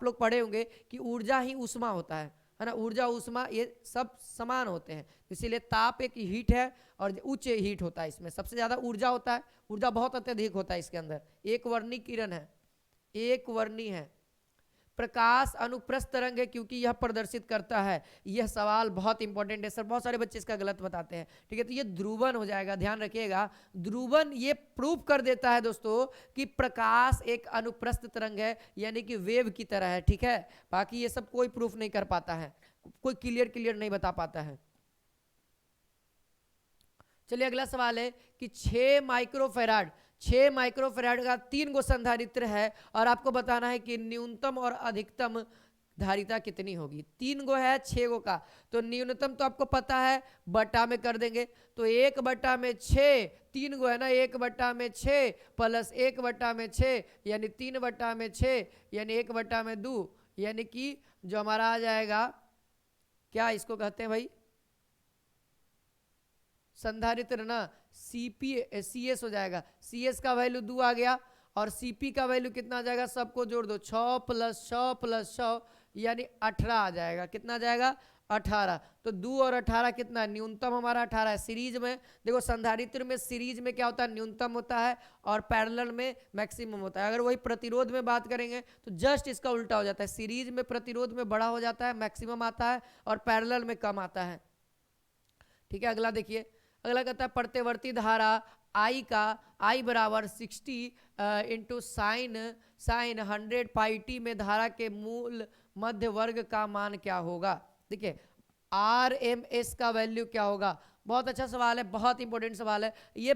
Speaker 1: लोग पढ़े होंगे कि ऊर्जा ही ऊष्मा होता है ना, ऊर्जा ऊष्मा ये सब समान होते हैं। इसीलिए ताप एक हीट है और उच्च हीट होता है। इसमें सबसे ज़्यादा ऊर्जा होता है, ऊर्जा बहुत अत्यधिक होता है इसके अंदर। एक वर्णी किरण है, एक वर्णी है। प्रकाश अनुप्रस्थ तरंग है क्योंकि यह प्रदर्शित करता है। यह सवाल बहुत इंपॉर्टेंट है सर, बहुत सारे बच्चे इसका गलत बताते हैं। ठीक है, तो ये ध्रुवन हो जाएगा, ध्यान रखिएगा। ध्रुवन ये प्रूव कर देता है दोस्तों कि प्रकाश एक अनुप्रस्थ तरंग है, यानी कि वेव की तरह है। ठीक है, बाकी ये सब कोई प्रूफ नहीं कर पाता है, कोई क्लियर नहीं बता पाता है। चलिए अगला सवाल है कि 6 माइक्रोफेराड का 3 गो संधारित्र है और आपको बताना है कि न्यूनतम और अधिकतम धारिता कितनी होगी। 3 गो है, 6 गो का, तो न्यूनतम तो आपको पता है, बटा में कर देंगे। तो 1/6, 3 गो है ना, 1/6 प्लस 1/6 यानी 3/6 यानी 1/2, यानी कि जो हमारा आ जाएगा, क्या इसको कहते हैं भाई, संधारित्र ना, CS हो जाएगा। CS का वैल्यू 2 आ गया और CP का वैल्यू कितना आ जाएगा, सबको जोड़ दो, 6 + 6 + 6 यानी 18 आ जाएगा। कितना आ जाएगा? 18। तो 2 और 18 कितना? न्यूनतम हमारा 18 है। सीरीज में देखो, संधारित्र में सीरीज में क्या होता है, न्यूनतम होता है और पैरेलल में मैक्सिमम होता है। अगर वही प्रतिरोध में बात करेंगे तो जस्ट इसका उल्टा हो जाता है। सीरीज में प्रतिरोध में बड़ा हो जाता है, मैक्सिमम आता है, और पैरेलल में कम आता है। ठीक है, अगला देखिए, अगला कहता है प्रत्यवर्ती धारा I का I = 60 इंटू साइन 100πt में धारा के मूल मध्य वर्ग का मान क्या होगा। देखिए RMS का वैल्यू क्या होगा। बहुत अच्छा सवाल है, बहुत इंपॉर्टेंट सवाल है। ये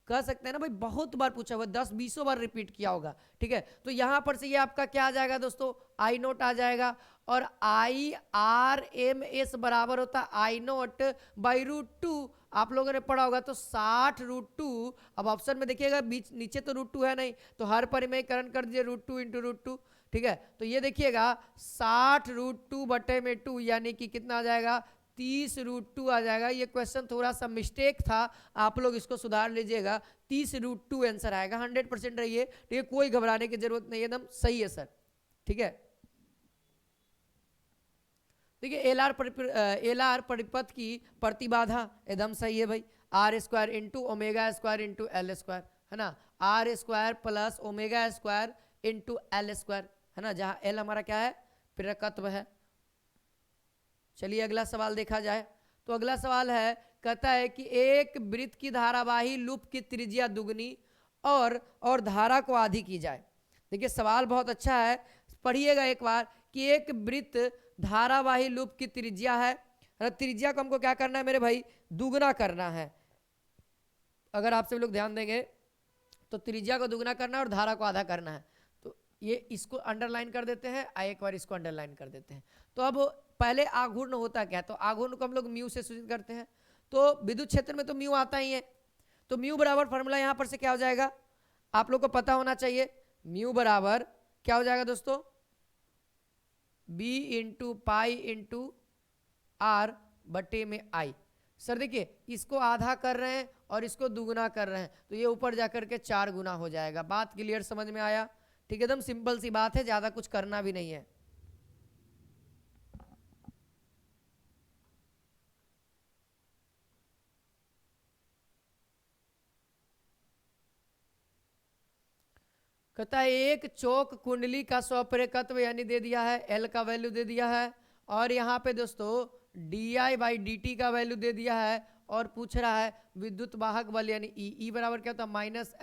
Speaker 1: कह सकते हैं ना भाई, बहुत बार पूछा हुआ, 10-20 बार रिपीट किया होगा। ठीक है, तो यहां पर से ये आपका क्या आ जाएगा दोस्तों, I0 आ जाएगा। और IRMS बराबर होता है I0/√2। आप लोगों ने पढ़ा होगा तो 60√2। अब ऑप्शन में देखिएगा बीच नीचे तो √2 है नहीं, तो हर परिमेयकरण कर दीजिए √2 × √2। ठीक है, तो ये देखिएगा 60√2/2 यानी कि कितना आ जाएगा, 30√2 आ जाएगा। ये क्वेश्चन थोड़ा सा मिस्टेक था, आप लोग इसको सुधार लीजिएगा। 30√2 आंसर आएगा। 100% रहिए, ठीक है, कोई घबराने की जरूरत नहीं है, एकदम सही है सर। ठीक है, देखिए एलआर परिपथ की प्रतिबाधा एकदम सही है भाई, R² × ω² × L², है ना, R² + ω² × L², है ना, जहां L हमारा क्या है, प्रेरकत्व है। चलिए अगला सवाल देखा जाए, तो अगला सवाल है, कहता है कि एक वृत्त की धारावाही लूप की त्रिज्या दुगनी और धारा को आधी की जाए। देखिए सवाल बहुत अच्छा है, पढ़िएगा एक बार कि एक वृत्त धारावाही लूप की त्रिज्या है, त्रिज्या को हमको क्या करना है मेरे भाई, दुगना करना है। अगर आप सब लोग ध्यान देंगे तो त्रिज्या को दुगना करना है और धारा को आधा करना है। तो ये इसको अंडरलाइन कर देते हैं, एक बार इसको अंडरलाइन कर देते हैं। तो अब पहले आघूर्ण होता क्या है, तो आघूर्ण को हम लोग म्यू से सूचित करते हैं। तो विद्युत क्षेत्र में तो म्यू आता ही है, तो म्यू बराबर फॉर्मूला यहां पर से क्या हो जाएगा, आप लोग को पता होना चाहिए। म्यू बराबर क्या हो जाएगा दोस्तों, B × π × R/I। सर देखिए इसको आधा कर रहे हैं और इसको दुगुना कर रहे हैं तो ये ऊपर जाकर के 4 गुना हो जाएगा। बात क्लियर समझ में आया? ठीक है, एकदम सिंपल सी बात है, ज्यादा कुछ करना भी नहीं है। कहता है एक चौक कुंडली का स्वप्रेरकत्व यानी दे दिया है, एल का वैल्यू दे दिया है, और यहाँ पे दोस्तों di/dt का वैल्यू दे दिया है, और पूछ रहा है विद्युत वाहक बल यानी ई बराबर क्या होता है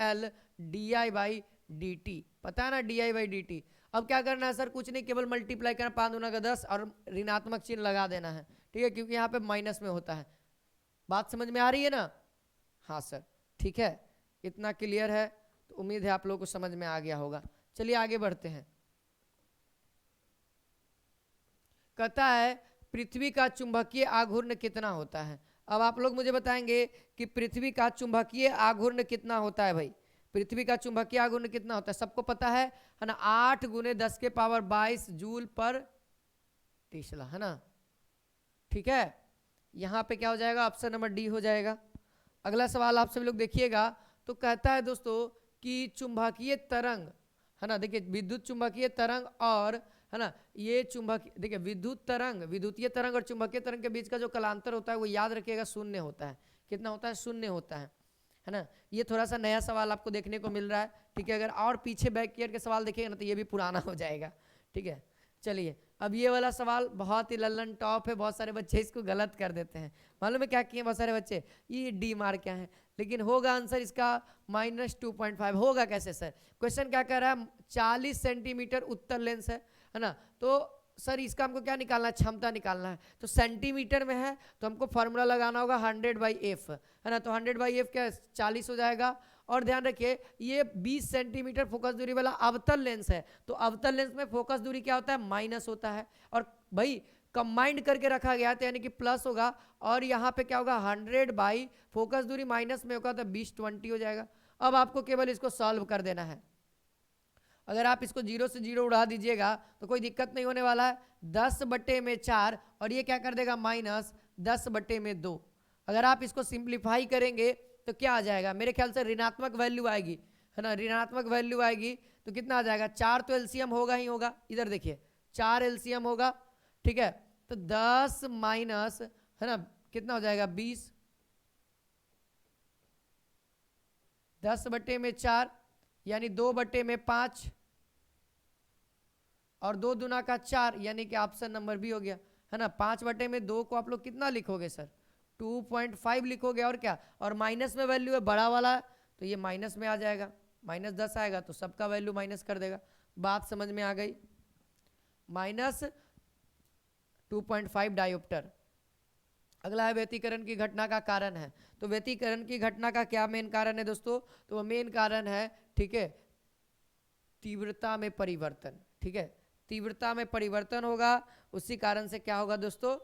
Speaker 1: -L di/dt। पता है ना di/dt। अब क्या करना है सर, कुछ नहीं, केवल मल्टीप्लाई करना, 5 दूना का 10 और ऋणात्मक चिन्ह लगा देना है। ठीक है, क्योंकि यहाँ पे माइनस में होता है। बात समझ में आ रही है ना? हाँ सर, ठीक है, इतना क्लियर है तो उम्मीद है आप लोगों को समझ में आ गया होगा। चलिए आगे बढ़ते हैं। कहता है पृथ्वी का चुंबकीय आघूर्ण कितना होता है। अब आप लोग मुझे बताएंगे कि पृथ्वी का चुंबकीय आघूर्ण कितना होता है। भाई पृथ्वी का चुंबकीय आघूर्ण कितना होता है सबको पता है ना? 8 × 10⁻22 जूल पर टीसला, है ना? ठीक है, यहाँ पे क्या हो जाएगा, ऑप्शन नंबर डी हो जाएगा। अगला सवाल आप सभी लोग देखिएगा। तो कहता है दोस्तों कि चुंबकीय तरंग, है ना, देखिए विद्युत चुंबकीय तरंग और, है ना, ये चुंबकीय, देखिए विद्युत तरंग, विद्युतीय तरंग और चुंबकीय तरंग के बीच का जो कलांतर होता है वो याद रखिएगा 0 होता है। कितना होता है? 0 होता है ना? ये थोड़ा सा नया सवाल आपको देखने को मिल रहा है। ठीक है, अगर और पीछे बैक ईयर के सवाल देखेगा ना तो ये भी पुराना हो जाएगा। ठीक है, चलिए अब ये वाला सवाल बहुत ही लल्लन टॉप है, बहुत सारे बच्चे इसको गलत कर देते हैं। मालूम है क्या किए बहुत सारे बच्चे, ये डी मार क्या है, लेकिन होगा आंसर इसका -2.5। होगा कैसे सर? क्वेश्चन क्या कर रहा है, 40 सेंटीमीटर उत्तर लेंस है ना, तो सर इसका हमको क्या निकालना है, क्षमता निकालना है। तो सेंटीमीटर में है तो हमको फॉर्मूला लगाना होगा 100/f, है ना, तो 100/f क्या 40 हो जाएगा। और ध्यान रखिए ये 20 सेंटीमीटर फोकस दूरी वाला अवतल लेंस है, तो अवतल लेंस में फोकस दूरी क्या होता है, माइनस होता है। और भाई कंबाइंड करके रखा गया था यानी कि प्लस होगा, और यहाँ पे क्या होगा 100 फोकस दूरी माइनस में होगा तो 20/20 हो जाएगा। अब आपको केवल इसको सॉल्व कर देना है। अगर आप इसको 0 से 0 उड़ा दीजिएगा तो कोई दिक्कत नहीं होने वाला है। 10/4 और ये क्या कर देगा -10/2। अगर आप इसको सिंप्लीफाई करेंगे तो क्या आ जाएगा, मेरे ख्याल से ऋणात्मक वैल्यू आएगी, है ना, ऋणात्मक वैल्यू आएगी तो कितना आ जाएगा, 4 तो एलसीएम होगा ही होगा। इधर देखिए 4 एलसीएम होगा। ठीक है, तो 10 माइनस, है ना, कितना हो जाएगा 20, 10/4 यानी 2/5 और 2 दूना का 4 यानी कि ऑप्शन नंबर बी हो गया, है ना। 5/2 को आप लोग कितना लिखोगे सर, 2.5 लिखोगे। और क्या, और माइनस में वैल्यू है बड़ा वाला, तो ये माइनस में आ जाएगा, -10 आएगा तो सबका वैल्यू माइनस कर देगा। बात समझ में आ गई, -2.5 डायोप्टर। अगला है व्यतिकरण की घटना का कारण है। तो व्यतिकरण की घटना का क्या मेन कारण है दोस्तों, तो वो मेन कारण है, ठीक है, तीव्रता में परिवर्तन। ठीक है, तीव्रता में परिवर्तन होगा, उसी कारण से क्या होगा दोस्तों,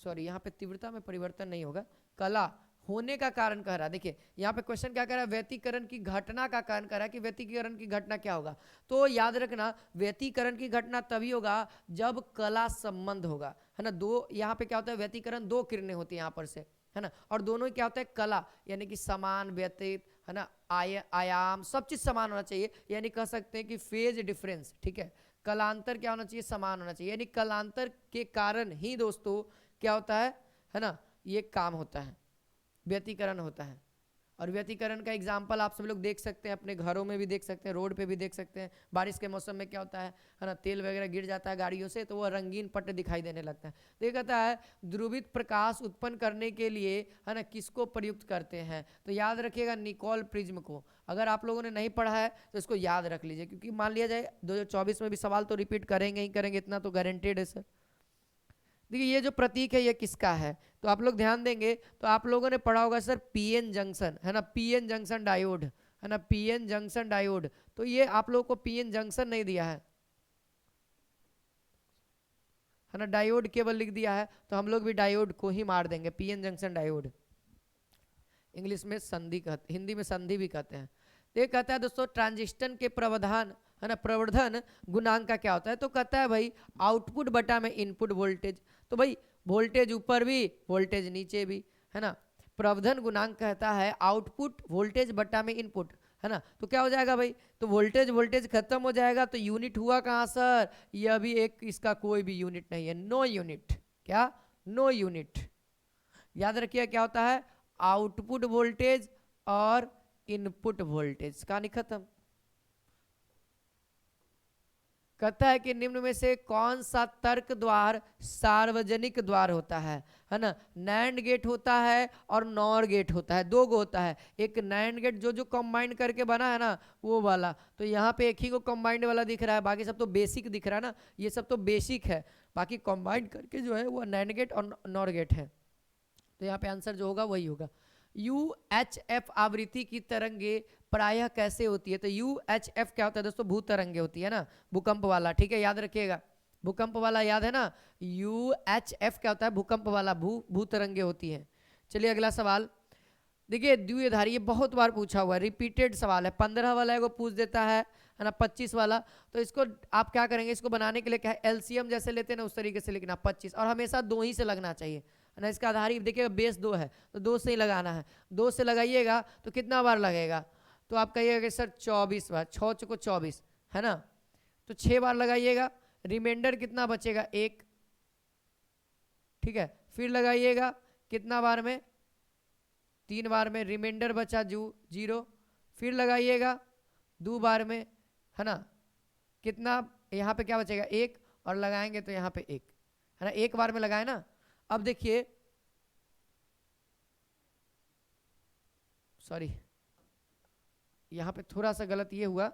Speaker 1: सॉरी यहाँ पे तीव्रता में परिवर्तन नहीं होगा, कला होने का कारण कह रहा है। देखिए यहाँ पे क्वेश्चन क्या कह रहा है, व्यतिकरण की घटना का कारण कह रहा है कि व्यतिकरण की घटना क्या होगा। तो याद रखना व्यतिकरण की घटना तभी होगा जब कला संबंध होगा, है ना। दो यहाँ पे क्या होता है, व्यतिकरण 2 किरणें होती है यहाँ पर से, है ना, और दोनों ही क्या होता है कला, यानी कि समान व्यतीत, है ना, आयाम सब चीज समान होना चाहिए, यानी कह सकते हैं कि फेज डिफरेंस। ठीक है, कलांतर क्या होना चाहिए, समान होना चाहिए, यानी कलांतर के कारण ही दोस्तों क्या होता है ना, ये काम होता है, व्यतिकरण होता है। और व्यतिकरण का एग्जाम्पल आप सब लोग देख सकते हैं, अपने घरों में भी देख सकते हैं, रोड पे भी देख सकते हैं। बारिश के मौसम में क्या होता है ना, तेल वगैरह गिर जाता है गाड़ियों से तो वो रंगीन पट्टे दिखाई देने लगता है। तो ये कहता है ध्रुवित प्रकाश उत्पन्न करने के लिए, है ना, किसको प्रयुक्त करते हैं, तो याद रखिएगा निकोल प्रिज्म को। अगर आप लोगों ने नहीं पढ़ा है तो इसको याद रख लीजिए, क्योंकि मान लिया जाए 2024 में भी सवाल तो रिपीट करेंगे ही करेंगे, इतना तो गारंटेड है सर। देखिए ये जो प्रतीक है ये किसका है, तो आप लोग ध्यान देंगे तो आप लोगों ने पढ़ा होगा सर पीएन जंक्शन, है ना, पीएन जंक्शन डायोड, है ना, पीएन जंक्शन डायोड। तो ये आप लोगों को पीएन जंक्शन नहीं दिया है ना, डायोड केवल लिख दिया है, तो हम लोग भी डायोड को ही मार देंगे, पीएन जंक्शन डायोड। इंग्लिश में संधि कहते, हिंदी में संधि भी कहते हैं। तो ये कहता है दोस्तों ट्रांजिस्टर के प्रवर्धन, है ना, प्रवर्धन गुणांक का क्या होता है, तो कहता है भाई आउटपुट बटा में इनपुट वोल्टेज। तो भाई वोल्टेज ऊपर भी वोल्टेज नीचे भी, है ना। प्रवर्धन गुणांक कहता है आउटपुट वोल्टेज बट्टा में इनपुट, है ना। तो क्या हो जाएगा भाई, तो वोल्टेज वोल्टेज खत्म हो जाएगा, तो यूनिट हुआ कहाँ सर, यह भी एक, इसका कोई भी यूनिट नहीं है, नो यूनिट। क्या, नो यूनिट। याद रखिए क्या होता है, आउटपुट वोल्टेज और इनपुट वोल्टेज, कहानी खत्म। कहता है कि निम्न में से कौन सा तर्क द्वार सार्वजनिक द्वार होता है ना। नैंड गेट होता है और नॉर गेट होता है, दो गो होता है। एक नैंड गेट जो जो कंबाइंड करके बना है ना, वो वाला, तो यहाँ पे एक ही को कंबाइंड वाला दिख रहा है, बाकी सब तो बेसिक दिख रहा है ना, ये सब तो बेसिक है, बाकी कंबाइंड करके जो है वो नैंड गेट और नॉर गेट है। तो यहाँ पे आंसर जो होगा वही होगा। UHF आवृत्ति की तरंगे प्रायः कैसे होती है, तो UHF क्या होता है दोस्तों, भू तरंगे होती है ना, भूकंप वाला, ठीक है, याद रखिएगा, भूकंप वाला याद है ना। UHF क्या होता है, भूकंप वाला, भू तरंगे होती है। चलिए अगला सवाल देखिए, द्विधारी, ये बहुत बार पूछा हुआ है, रिपीटेड सवाल है, 15 वाला है वो पूछ देता है ना, 25 वाला। तो इसको आप क्या करेंगे, इसको बनाने के लिए क्या है, एलसीएम जैसे लेते हैं ना, उस तरीके से लिखना 25, और हमेशा 2 ही से लगना चाहिए, है ना। इसका आधार देखिएगा बेस 2 है, तो 2 से ही लगाना है, 2 से लगाइएगा तो कितना बार लगेगा, तो आप कहिएगा कि सर 24 बार, 6 चौको 24, है ना, तो 6 बार लगाइएगा, रिमाइंडर कितना बचेगा 1, ठीक है, फिर लगाइएगा कितना बार में, 3 बार में, रिमाइंडर बचा 0, फिर लगाइएगा 2 बार में, है ना, कितना यहाँ पे क्या बचेगा 1, और लगाएंगे तो यहाँ पे 1, है ना, 1 बार में लगाए ना। अब देखिए, सॉरी यहाँ पे थोड़ा सा गलत ये हुआ,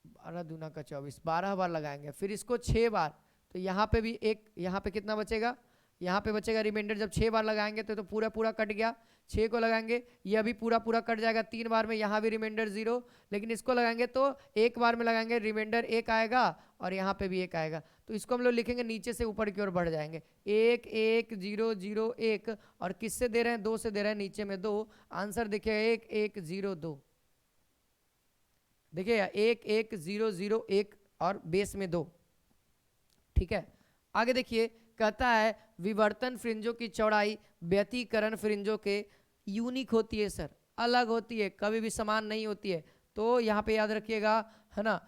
Speaker 1: 12 दूना का 24, 12 बार लगाएंगे, फिर इसको 6 बार, तो यहाँ पे भी 1, यहाँ पे कितना बचेगा, यहाँ पे बचेगा रिमाइंडर, जब 6 बार लगाएंगे तो पूरा पूरा कट गया, 6 को लगाएंगे यह भी पूरा पूरा कट जाएगा, 3 बार में यहाँ भी रिमाइंडर 0, लेकिन इसको लगाएंगे तो 1 बार में लगाएंगे, रिमाइंडर 1 आएगा और यहाँ पे भी 1 आएगा, तो इसको हम लोग लिखेंगे नीचे से ऊपर की ओर बढ़ जाएंगे, 1 1 0 0 1, और किससे दे रहे हैं, 2 से दे रहे हैं, नीचे में 2, आंसर देखिए 1 1 0 2, देखिए 1 1 0 0 1 और बेस में 2, ठीक है। आगे देखिए, कहता है विवर्तन फ्रिंजों की चौड़ाई व्यतिकरण फ्रिंजों के यूनिक होती है सर, अलग होती है, कभी भी समान नहीं होती है, तो यहाँ पे याद रखिएगा, है ना,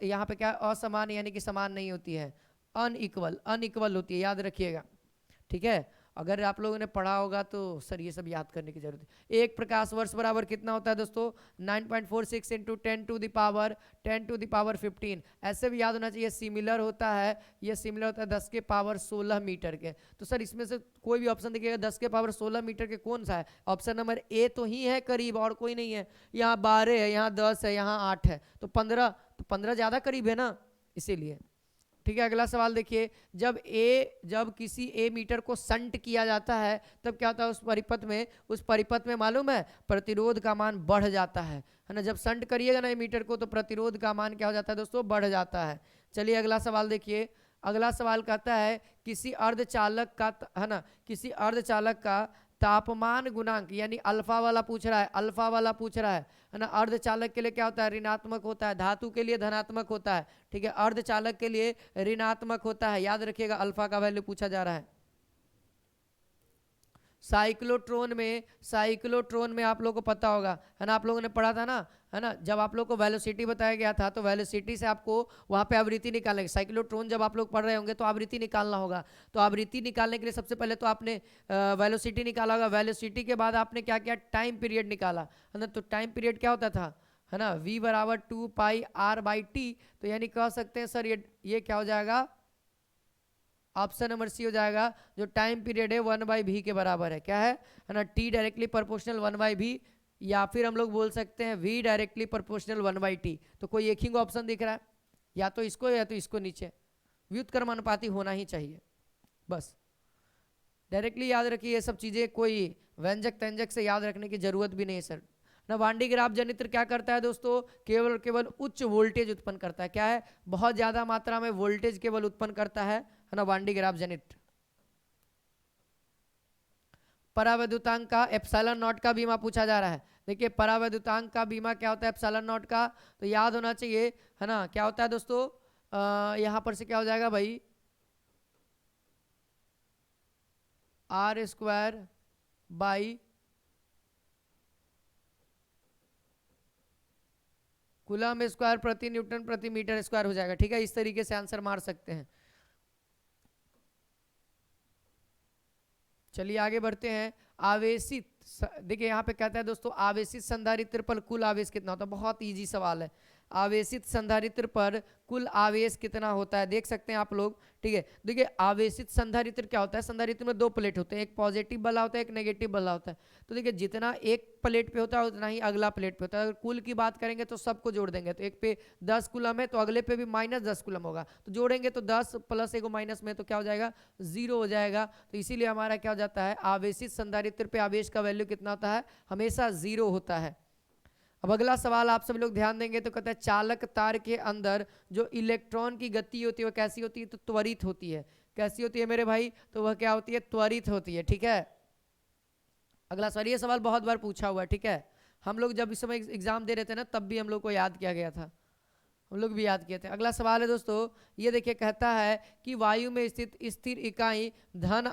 Speaker 1: यहाँ पे क्या, असमान यानी कि समान नहीं होती है, अनइक्वल, अनइक्वल होती है, याद रखिएगा, ठीक है। अगर आप लोगों ने पढ़ा होगा तो सर ये सब याद करने की जरूरत है। एक प्रकाश वर्ष बराबर कितना होता है दोस्तों, 9.46 इंटू 10 टू द पावर 15, ऐसे भी याद होना चाहिए। सिमिलर होता है, ये सिमिलर होता है 10 के पावर 16 मीटर के, तो सर इसमें से कोई भी ऑप्शन देखिएगा 10 के पावर 16 मीटर के कौन सा है, ऑप्शन नंबर ए तो ही है करीब, और कोई नहीं है, यहाँ 12 है, यहाँ 10 है, यहाँ 8 है, तो 15, तो 15 ज़्यादा करीब है ना, इसीलिए, ठीक है। अगला सवाल देखिए, जब किसी ए मीटर को संट किया जाता है तब क्या होता है, उस परिपथ में मालूम है प्रतिरोध का मान बढ़ जाता है ना। जब संट करिएगा ना ए मीटर को तो प्रतिरोध का मान क्या हो जाता है दोस्तों, बढ़ जाता है। चलिए अगला सवाल देखिए, अगला सवाल कहता है किसी अर्धचालक का, है ना, किसी अर्धचालक का तापमान गुणांक, यानी अल्फा वाला पूछ रहा है, अल्फा वाला पूछ रहा है ना। अर्धचालक के लिए क्या होता है, ऋणात्मक होता है, धातु के लिए धनात्मक होता है, ठीक है, अर्धचालक के लिए ऋणात्मक होता है, याद रखिएगा, अल्फा का वैल्यू पूछा जा रहा है। साइक्लोट्रॉन में आप लोगों को पता होगा, है ना, आप लोगों ने पढ़ा था ना, है ना, जब आप लोग को वेलोसिटी बताया गया था तो वेलोसिटी से आपको वहाँ पे आवृत्ति निकालने, साइक्लोट्रॉन जब आप लोग पढ़ रहे होंगे तो आवृत्ति निकालना होगा, तो आवृत्ति निकालने के लिए सबसे पहले तो आपने वेलोसिटी निकाला होगा, वेलोसिटी के बाद आपने क्या किया, टाइम पीरियड निकाला, है ना। तो टाइम पीरियड क्या होता था, है ना, v बराबर 2 पाई r/t, तो यानी कह सकते हैं सर ये क्या हो जाएगा, ऑप्शन नंबर सी हो जाएगा, जो टाइम पीरियड है 1/v के बराबर है, क्या है ना, t डायरेक्टली प्रोपोर्शनल 1/v, या फिर हम लोग बोल सकते हैं v डायरेक्टली प्रोपोर्शनल 1/t। तो कोई एक ही ऑप्शन दिख रहा है, या तो इसको या तो इसको, नीचे व्युत्क्रमानुपाती होना ही चाहिए, बस डायरेक्टली याद रखिए। ये सब चीज़ें कोई व्यंजक तंजक से याद रखने की जरूरत भी नहीं है सर ना। वांडी ग्राफ जनित्र क्या करता है दोस्तों, केवल उच्च वोल्टेज उत्पन्न करता है, क्या है, बहुत ज्यादा मात्रा में वोल्टेज केवल उत्पन्न करता है ना, वांडी ग्राफ जनित्र। परावैद्युतांक का एप्सिलॉन नॉट का बीमा पूछा जा रहा है। देखिए परावैद्युतांक का बीमा क्या होता है, एप्सिलॉन नॉट का, तो याद होना चाहिए, है ना, क्या होता है दोस्तों, यहाँ पर से क्या हो जाएगा भाई, R square by coulomb square प्रति न्यूटन प्रति मीटर स्क्वायर हो जाएगा। ठीक है, इस तरीके से आंसर मार सकते हैं। चलिए आगे बढ़ते हैं। आवेशित, देखिए यहाँ पे कहता है दोस्तों, आवेशित संधारित्र पर कुल आवेश कितना होता है। बहुत इजी सवाल है। आवेशित संधारित्र पर कुल आवेश कितना होता है, देख सकते हैं आप लोग। ठीक है, देखिए आवेशित संधारित्र क्या होता है, संधारित्र में दो प्लेट होते हैं, एक पॉजिटिव वाला होता है, एक नेगेटिव वाला होता है। तो देखिए जितना एक प्लेट पे होता है उतना ही अगला प्लेट पे होता है। अगर कुल की बात करेंगे तो सबको जोड़ देंगे, तो एक पे 10 कूलम है तो अगले पे भी -10 कूलम होगा, तो जोड़ेंगे तो 10 प्लस एगो माइनस में तो क्या हो जाएगा, 0 हो जाएगा। तो इसीलिए हमारा क्या हो जाता है, आवेशित संधारित्र पे आवेश का वैल्यू कितना होता है, हमेशा 0 होता है। अब अगला सवाल आप सब लोग ध्यान देंगे तो कहता है चालक तार के अंदर जो इलेक्ट्रॉन की गति होती है वो कैसी होती है, तो त्वरित होती है। कैसी होती है मेरे भाई, तो वह क्या होती है, त्वरित होती है। ठीक है, अगला सवाल, ये सवाल बहुत बार पूछा हुआ है। ठीक है, हम लोग जब इस समय एग्जाम दे रहे थे ना तब भी हम लोग को याद किया गया था, हम लोग भी याद किए थे। अगला सवाल है दोस्तों, ये देखिए कहता है कि वायु में स्थित स्थिर इकाई धन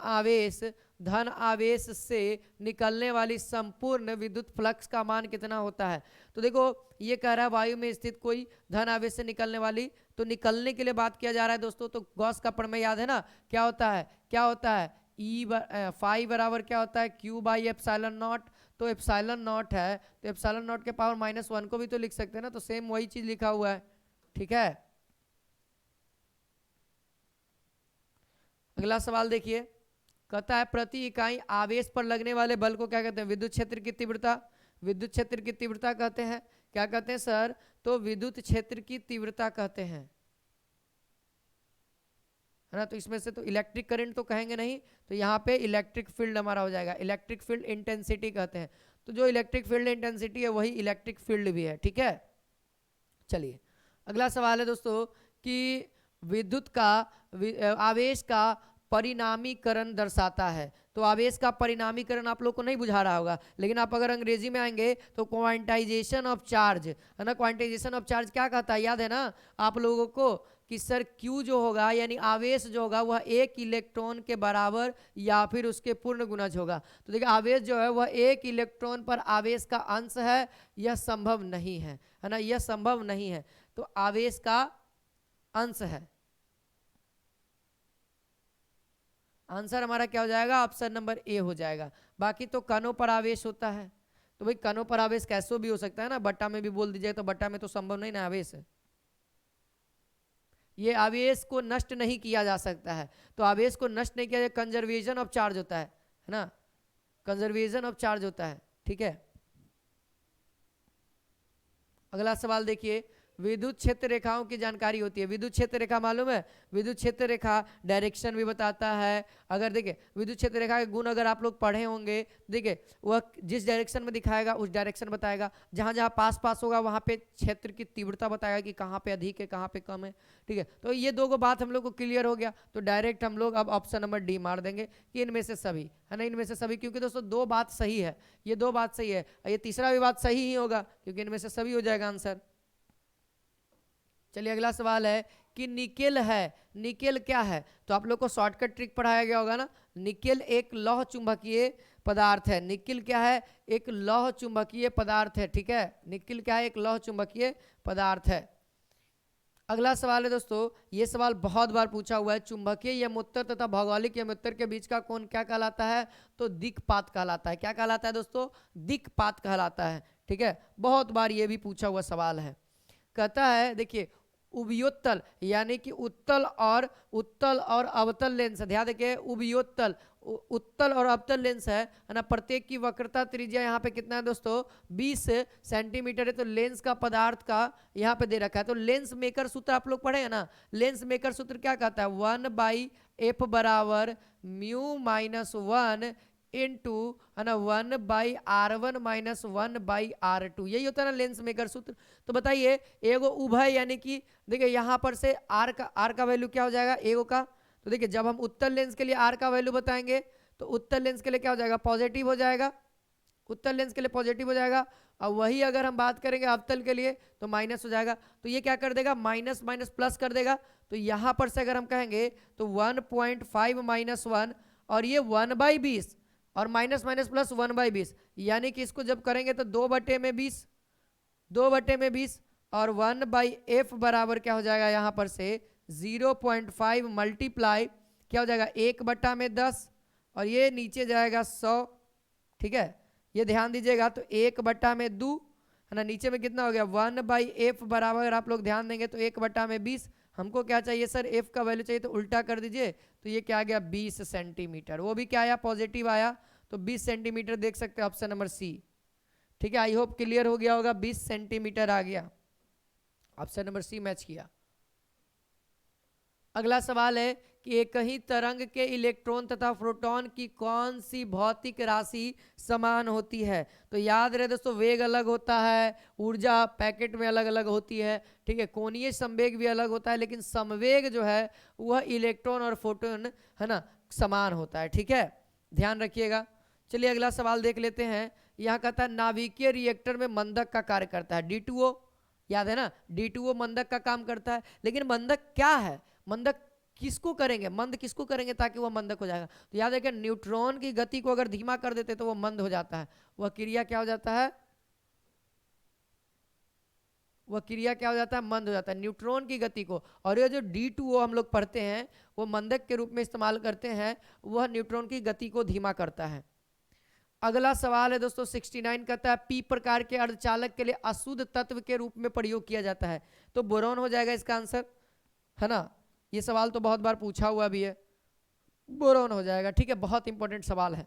Speaker 1: आवेश से निकलने वाली संपूर्ण विद्युत फ्लक्स का मान कितना होता है। तो देखो ये कह रहा है वायु में स्थित कोई धन आवेश से निकलने वाली, तो निकलने के लिए बात किया जा रहा है दोस्तों। तो गॉस का प्रमेय याद है ना, क्या होता है, क्या होता है, फाई बराबर क्या होता है, क्यू बाई एप्सिलॉन नॉट। तो एप्सिलॉन नॉट है तो एप्सिलॉन नॉट के पावर -1 को भी तो लिख सकते हैं ना, तो सेम वही चीज लिखा हुआ है। ठीक है, अगला सवाल देखिए, कहता है प्रति इकाई आवेश पर लगने वाले बल को क्या कहते हैं, विद्युत क्षेत्र की तीव्रता। विद्युत क्षेत्र की तीव्रता कहते हैं, क्या कहते हैं सर, तो विद्युत क्षेत्र की तीव्रता कहते हैं, है ना। तो इसमें से तो इलेक्ट्रिक करंट तो कहेंगे नहीं, तो यहाँ पे इलेक्ट्रिक फील्ड हमारा हो जाएगा, इलेक्ट्रिक फील्ड इंटेंसिटी कहते हैं। तो जो इलेक्ट्रिक फील्ड इंटेंसिटी है वही इलेक्ट्रिक फील्ड भी है। ठीक है, चलिए अगला सवाल है दोस्तों कि विद्युत का आवेश का परिणामीकरण दर्शाता है। तो आवेश का परिणामीकरण आप लोग को नहीं बुझा रहा होगा, लेकिन आप अगर अंग्रेजी में आएंगे तो क्वांटाइजेशन ऑफ चार्ज, है ना। क्वांटाइजेशन ऑफ चार्ज क्या कहता है, याद है ना आप लोगों को, कि सर Q जो होगा यानी आवेश जो होगा वह एक इलेक्ट्रॉन के बराबर या फिर उसके पूर्ण गुणज होगा। तो देखिए आवेश जो है वह एक इलेक्ट्रॉन पर आवेश का अंश है, यह संभव नहीं है ना, यह संभव नहीं है। तो आवेश का अंश है, आंसर हमारा क्या हो जाएगा, ऑप्शन नंबर ए हो जाएगा। बाकी तो कणों पर आवेश होता है, तो भाई कणों पर आवेश कैसे भी हो सकता है ना, बट्टा में भी बोल दीजिए, तो बट्टा में तो संभव नहीं ना आवेश है, ये आवेश को नष्ट नहीं किया जा सकता है। तो आवेश को नष्ट नहीं किया जाए, कंजर्वेशन ऑफ चार्ज होता है ना, कंजर्वेशन ऑफ चार्ज होता है। ठीक है, अगला सवाल देखिए, विद्युत क्षेत्र रेखाओं की जानकारी होती है। विद्युत क्षेत्र रेखा मालूम है, विद्युत क्षेत्र रेखा डायरेक्शन भी बताता है। अगर देखिए विद्युत क्षेत्र रेखा के गुण अगर आप लोग पढ़े होंगे, देखिए वह जिस डायरेक्शन में दिखाएगा उस डायरेक्शन बताएगा, जहां जहां पास पास होगा वहां पे क्षेत्र की तीव्रता बताएगा कि कहाँ पे अधिक है कहाँ पे कम है। ठीक है, तो ये दो बात हम लोग को क्लियर हो गया, तो डायरेक्ट हम लोग अब ऑप्शन नंबर डी मार देंगे कि इनमें से सभी, है ना, इनमें से सभी। क्योंकि दोस्तों दो बात सही है, ये दो बात सही है, ये तीसरा भी बात सही ही होगा, क्योंकि इनमें से सभी हो जाएगा आंसर। चलिए अगला सवाल है कि निकेल है, निकेल क्या है, तो आप लोग को शॉर्टकट ट्रिक पढ़ाया गया होगा ना। निकेल एक लौह चुंबकीय पदार्थ है, निकेल क्या है, एक लौह चुंबकीय पदार्थ है। ठीक है, निकेल क्या है, एक लौह चुंबकीय पदार्थ है। अगला सवाल है दोस्तों, ये सवाल बहुत बार पूछा हुआ है, चुंबकीय यमोत्तर तथा भौगोलिक यमोत्तर के बीच का कोण क्या कहलाता है, तो दिक्पात कहलाता है। क्या कहलाता है दोस्तों, दिक्पात कहलाता है। ठीक है, बहुत बार ये भी पूछा हुआ सवाल है। कहता है देखिए उभयोत्तल यानी कि उत्तल और अवतल लेंस, ध्यान देखिए उभयोत्तल, उत्तल और अवतल लेंस है ना। प्रत्येक की वक्रता त्रिज्या यहाँ पे कितना है दोस्तों, 20 सेंटीमीटर है। तो लेंस का पदार्थ का यहाँ पे दे रखा है। तो लेंस मेकर सूत्र आप लोग पढ़े हैं ना, लेंस मेकर सूत्र क्या कहता है, 1/f बराबर μ-1 इंटू, है ना, 1/r1 माइनस 1/r2, यही होता है ना लेंस मेकर सूत्र। तो बताइए एगो उभय यानी कि देखिए यहाँ पर से आर का वैल्यू क्या हो जाएगा एगो का, तो देखिए जब हम उत्तल लेंस के लिए आर का वैल्यू बताएंगे तो उत्तल लेंस के लिए क्या हो जाएगा, पॉजिटिव हो जाएगा, उत्तल लेंस के लिए पॉजिटिव हो जाएगा, और वही अगर हम बात करेंगे अवतल के लिए तो माइनस हो जाएगा। तो ये क्या कर देगा, माइनस माइनस प्लस कर देगा। तो यहाँ पर से अगर हम कहेंगे तो 1.5 माइनस 1 और ये 1/20 और माइनस माइनस प्लस 1/20, यानी कि इसको जब करेंगे तो 2/20, 2/20 और 1/f बराबर क्या हो जाएगा यहाँ पर से 0.5 मल्टीप्लाई क्या हो जाएगा 1/10 और ये नीचे जाएगा 100। ठीक है, ये ध्यान दीजिएगा। तो 1/2 है ना, नीचे में कितना हो गया 1/f बराबर, अगर आप लोग ध्यान देंगे तो 1/20। हमको क्या चाहिए सर, f का वैल्यू चाहिए, तो उल्टा कर दीजिए। तो ये क्या आ गया 20 सेंटीमीटर, वो भी क्या आया पॉजिटिव आया। तो 20 सेंटीमीटर देख सकते हैं, ऑप्शन नंबर सी। ठीक है, आई होप क्लियर हो गया होगा, 20 सेंटीमीटर आ गया, ऑप्शन नंबर सी मैच किया। अगला सवाल है कि एक ही तरंग के इलेक्ट्रॉन तथा प्रोटॉन की कौन सी भौतिक राशि समान होती है। तो याद रहे दोस्तों, वेग अलग होता है, ऊर्जा पैकेट में अलग अलग होती है। ठीक है, कोणीय संवेग भी अलग होता है, लेकिन समवेग जो है वह इलेक्ट्रॉन और प्रोटॉन है ना समान होता है। ठीक है, ध्यान रखिएगा। चलिए अगला सवाल देख लेते हैं। यहाँ कहता है नाभिकीय रिएक्टर में मंदक का कार्य करता है D2O, याद है ना, D2O मंदक का काम करता है। लेकिन मंदक क्या है, मंदक किसको करेंगे, मंद किसको करेंगे ताकि वह मंदक हो जाएगा। तो याद है कि न्यूट्रॉन की गति को अगर धीमा कर देते तो वह मंद हो जाता है। वह क्रिया क्या हो जाता है, वह क्रिया क्या हो जाता है, मंद हो जाता है न्यूट्रॉन की गति को। और ये जो D2O हम लोग पढ़ते हैं वो मंदक के रूप में इस्तेमाल करते हैं, वह न्यूट्रॉन की गति को धीमा करता है। अगला सवाल है दोस्तों 69, कहता है पी प्रकार के अर्धचालक के लिए अशुद्ध तत्व के रूप में प्रयोग किया जाता है। तो बोरॉन हो जाएगा इसका आंसर, है ना। ये सवाल तो बहुत बार पूछा हुआ भी है, बोरॉन हो जाएगा। ठीक है, बहुत इंपॉर्टेंट सवाल है।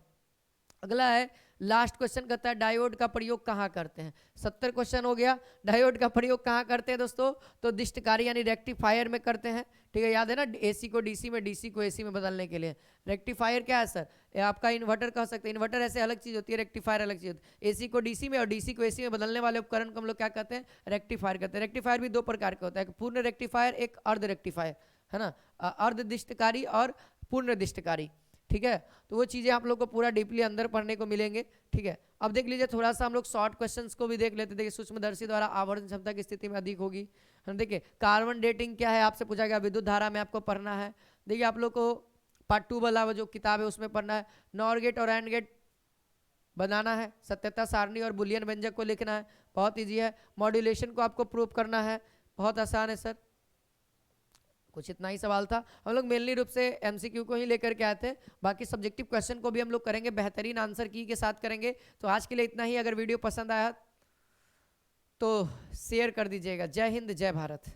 Speaker 1: अगला है लास्ट क्वेश्चन, कहता है डायोड का प्रयोग कहाँ करते हैं। 70 क्वेश्चन हो गया। डायोड का प्रयोग कहाँ करते हैं दोस्तों, तो दिष्टकारी यानी रेक्टिफायर में करते हैं। ठीक है, याद है ना, एसी को डीसी में, डीसी को एसी में बदलने के लिए। रेक्टिफायर क्या है सर, ये आपका इन्वर्टर कह सकते हैं। इन्वर्टर ऐसे अलग चीज होती है, रेक्टिफायर अलग चीज होती है। एसी को डीसी में और डीसी को एसी में बदलने वाले उपकरण को हम लोग क्या कहते हैं, रेक्टिफायर कहते हैं। रेक्टिफायर भी दो प्रकार का होता है, पूर्ण रेक्टिफायर, एक अर्ध रेक्टिफायर, है ना, अर्ध दिष्टकारी और पूर्ण दिष्टकारी। ठीक है, तो वो चीज़ें आप लोग को पूरा डीपली अंदर पढ़ने को मिलेंगे। ठीक है, अब देख लीजिए थोड़ा सा हम लोग शॉर्ट क्वेश्चंस को भी देख लेते। देखिए सूक्ष्मदर्शी द्वारा आवर्धन क्षमता की स्थिति में अधिक होगी। देखिए कार्बन डेटिंग क्या है, आपसे पूछा गया, विद्युत धारा में आपको पढ़ना है। देखिए आप लोग को पार्ट 2 वाला जो किताब है उसमें पढ़ना है। नॉर गेट और एंड गेट बनाना है, सत्यता सारणी और बुलियन व्यंजक को लिखना है, बहुत ईजी है। मॉड्यूलेशन को आपको प्रूव करना है, बहुत आसान है सर। कुछ इतना ही सवाल था। हम लोग मेनली रूप से एमसीक्यू को ही लेकर के आए थे, बाकी सब्जेक्टिव क्वेश्चन को भी हम लोग करेंगे, बेहतरीन आंसर की के साथ करेंगे। तो आज के लिए इतना ही। अगर वीडियो पसंद आया तो शेयर कर दीजिएगा। जय हिंद, जय भारत।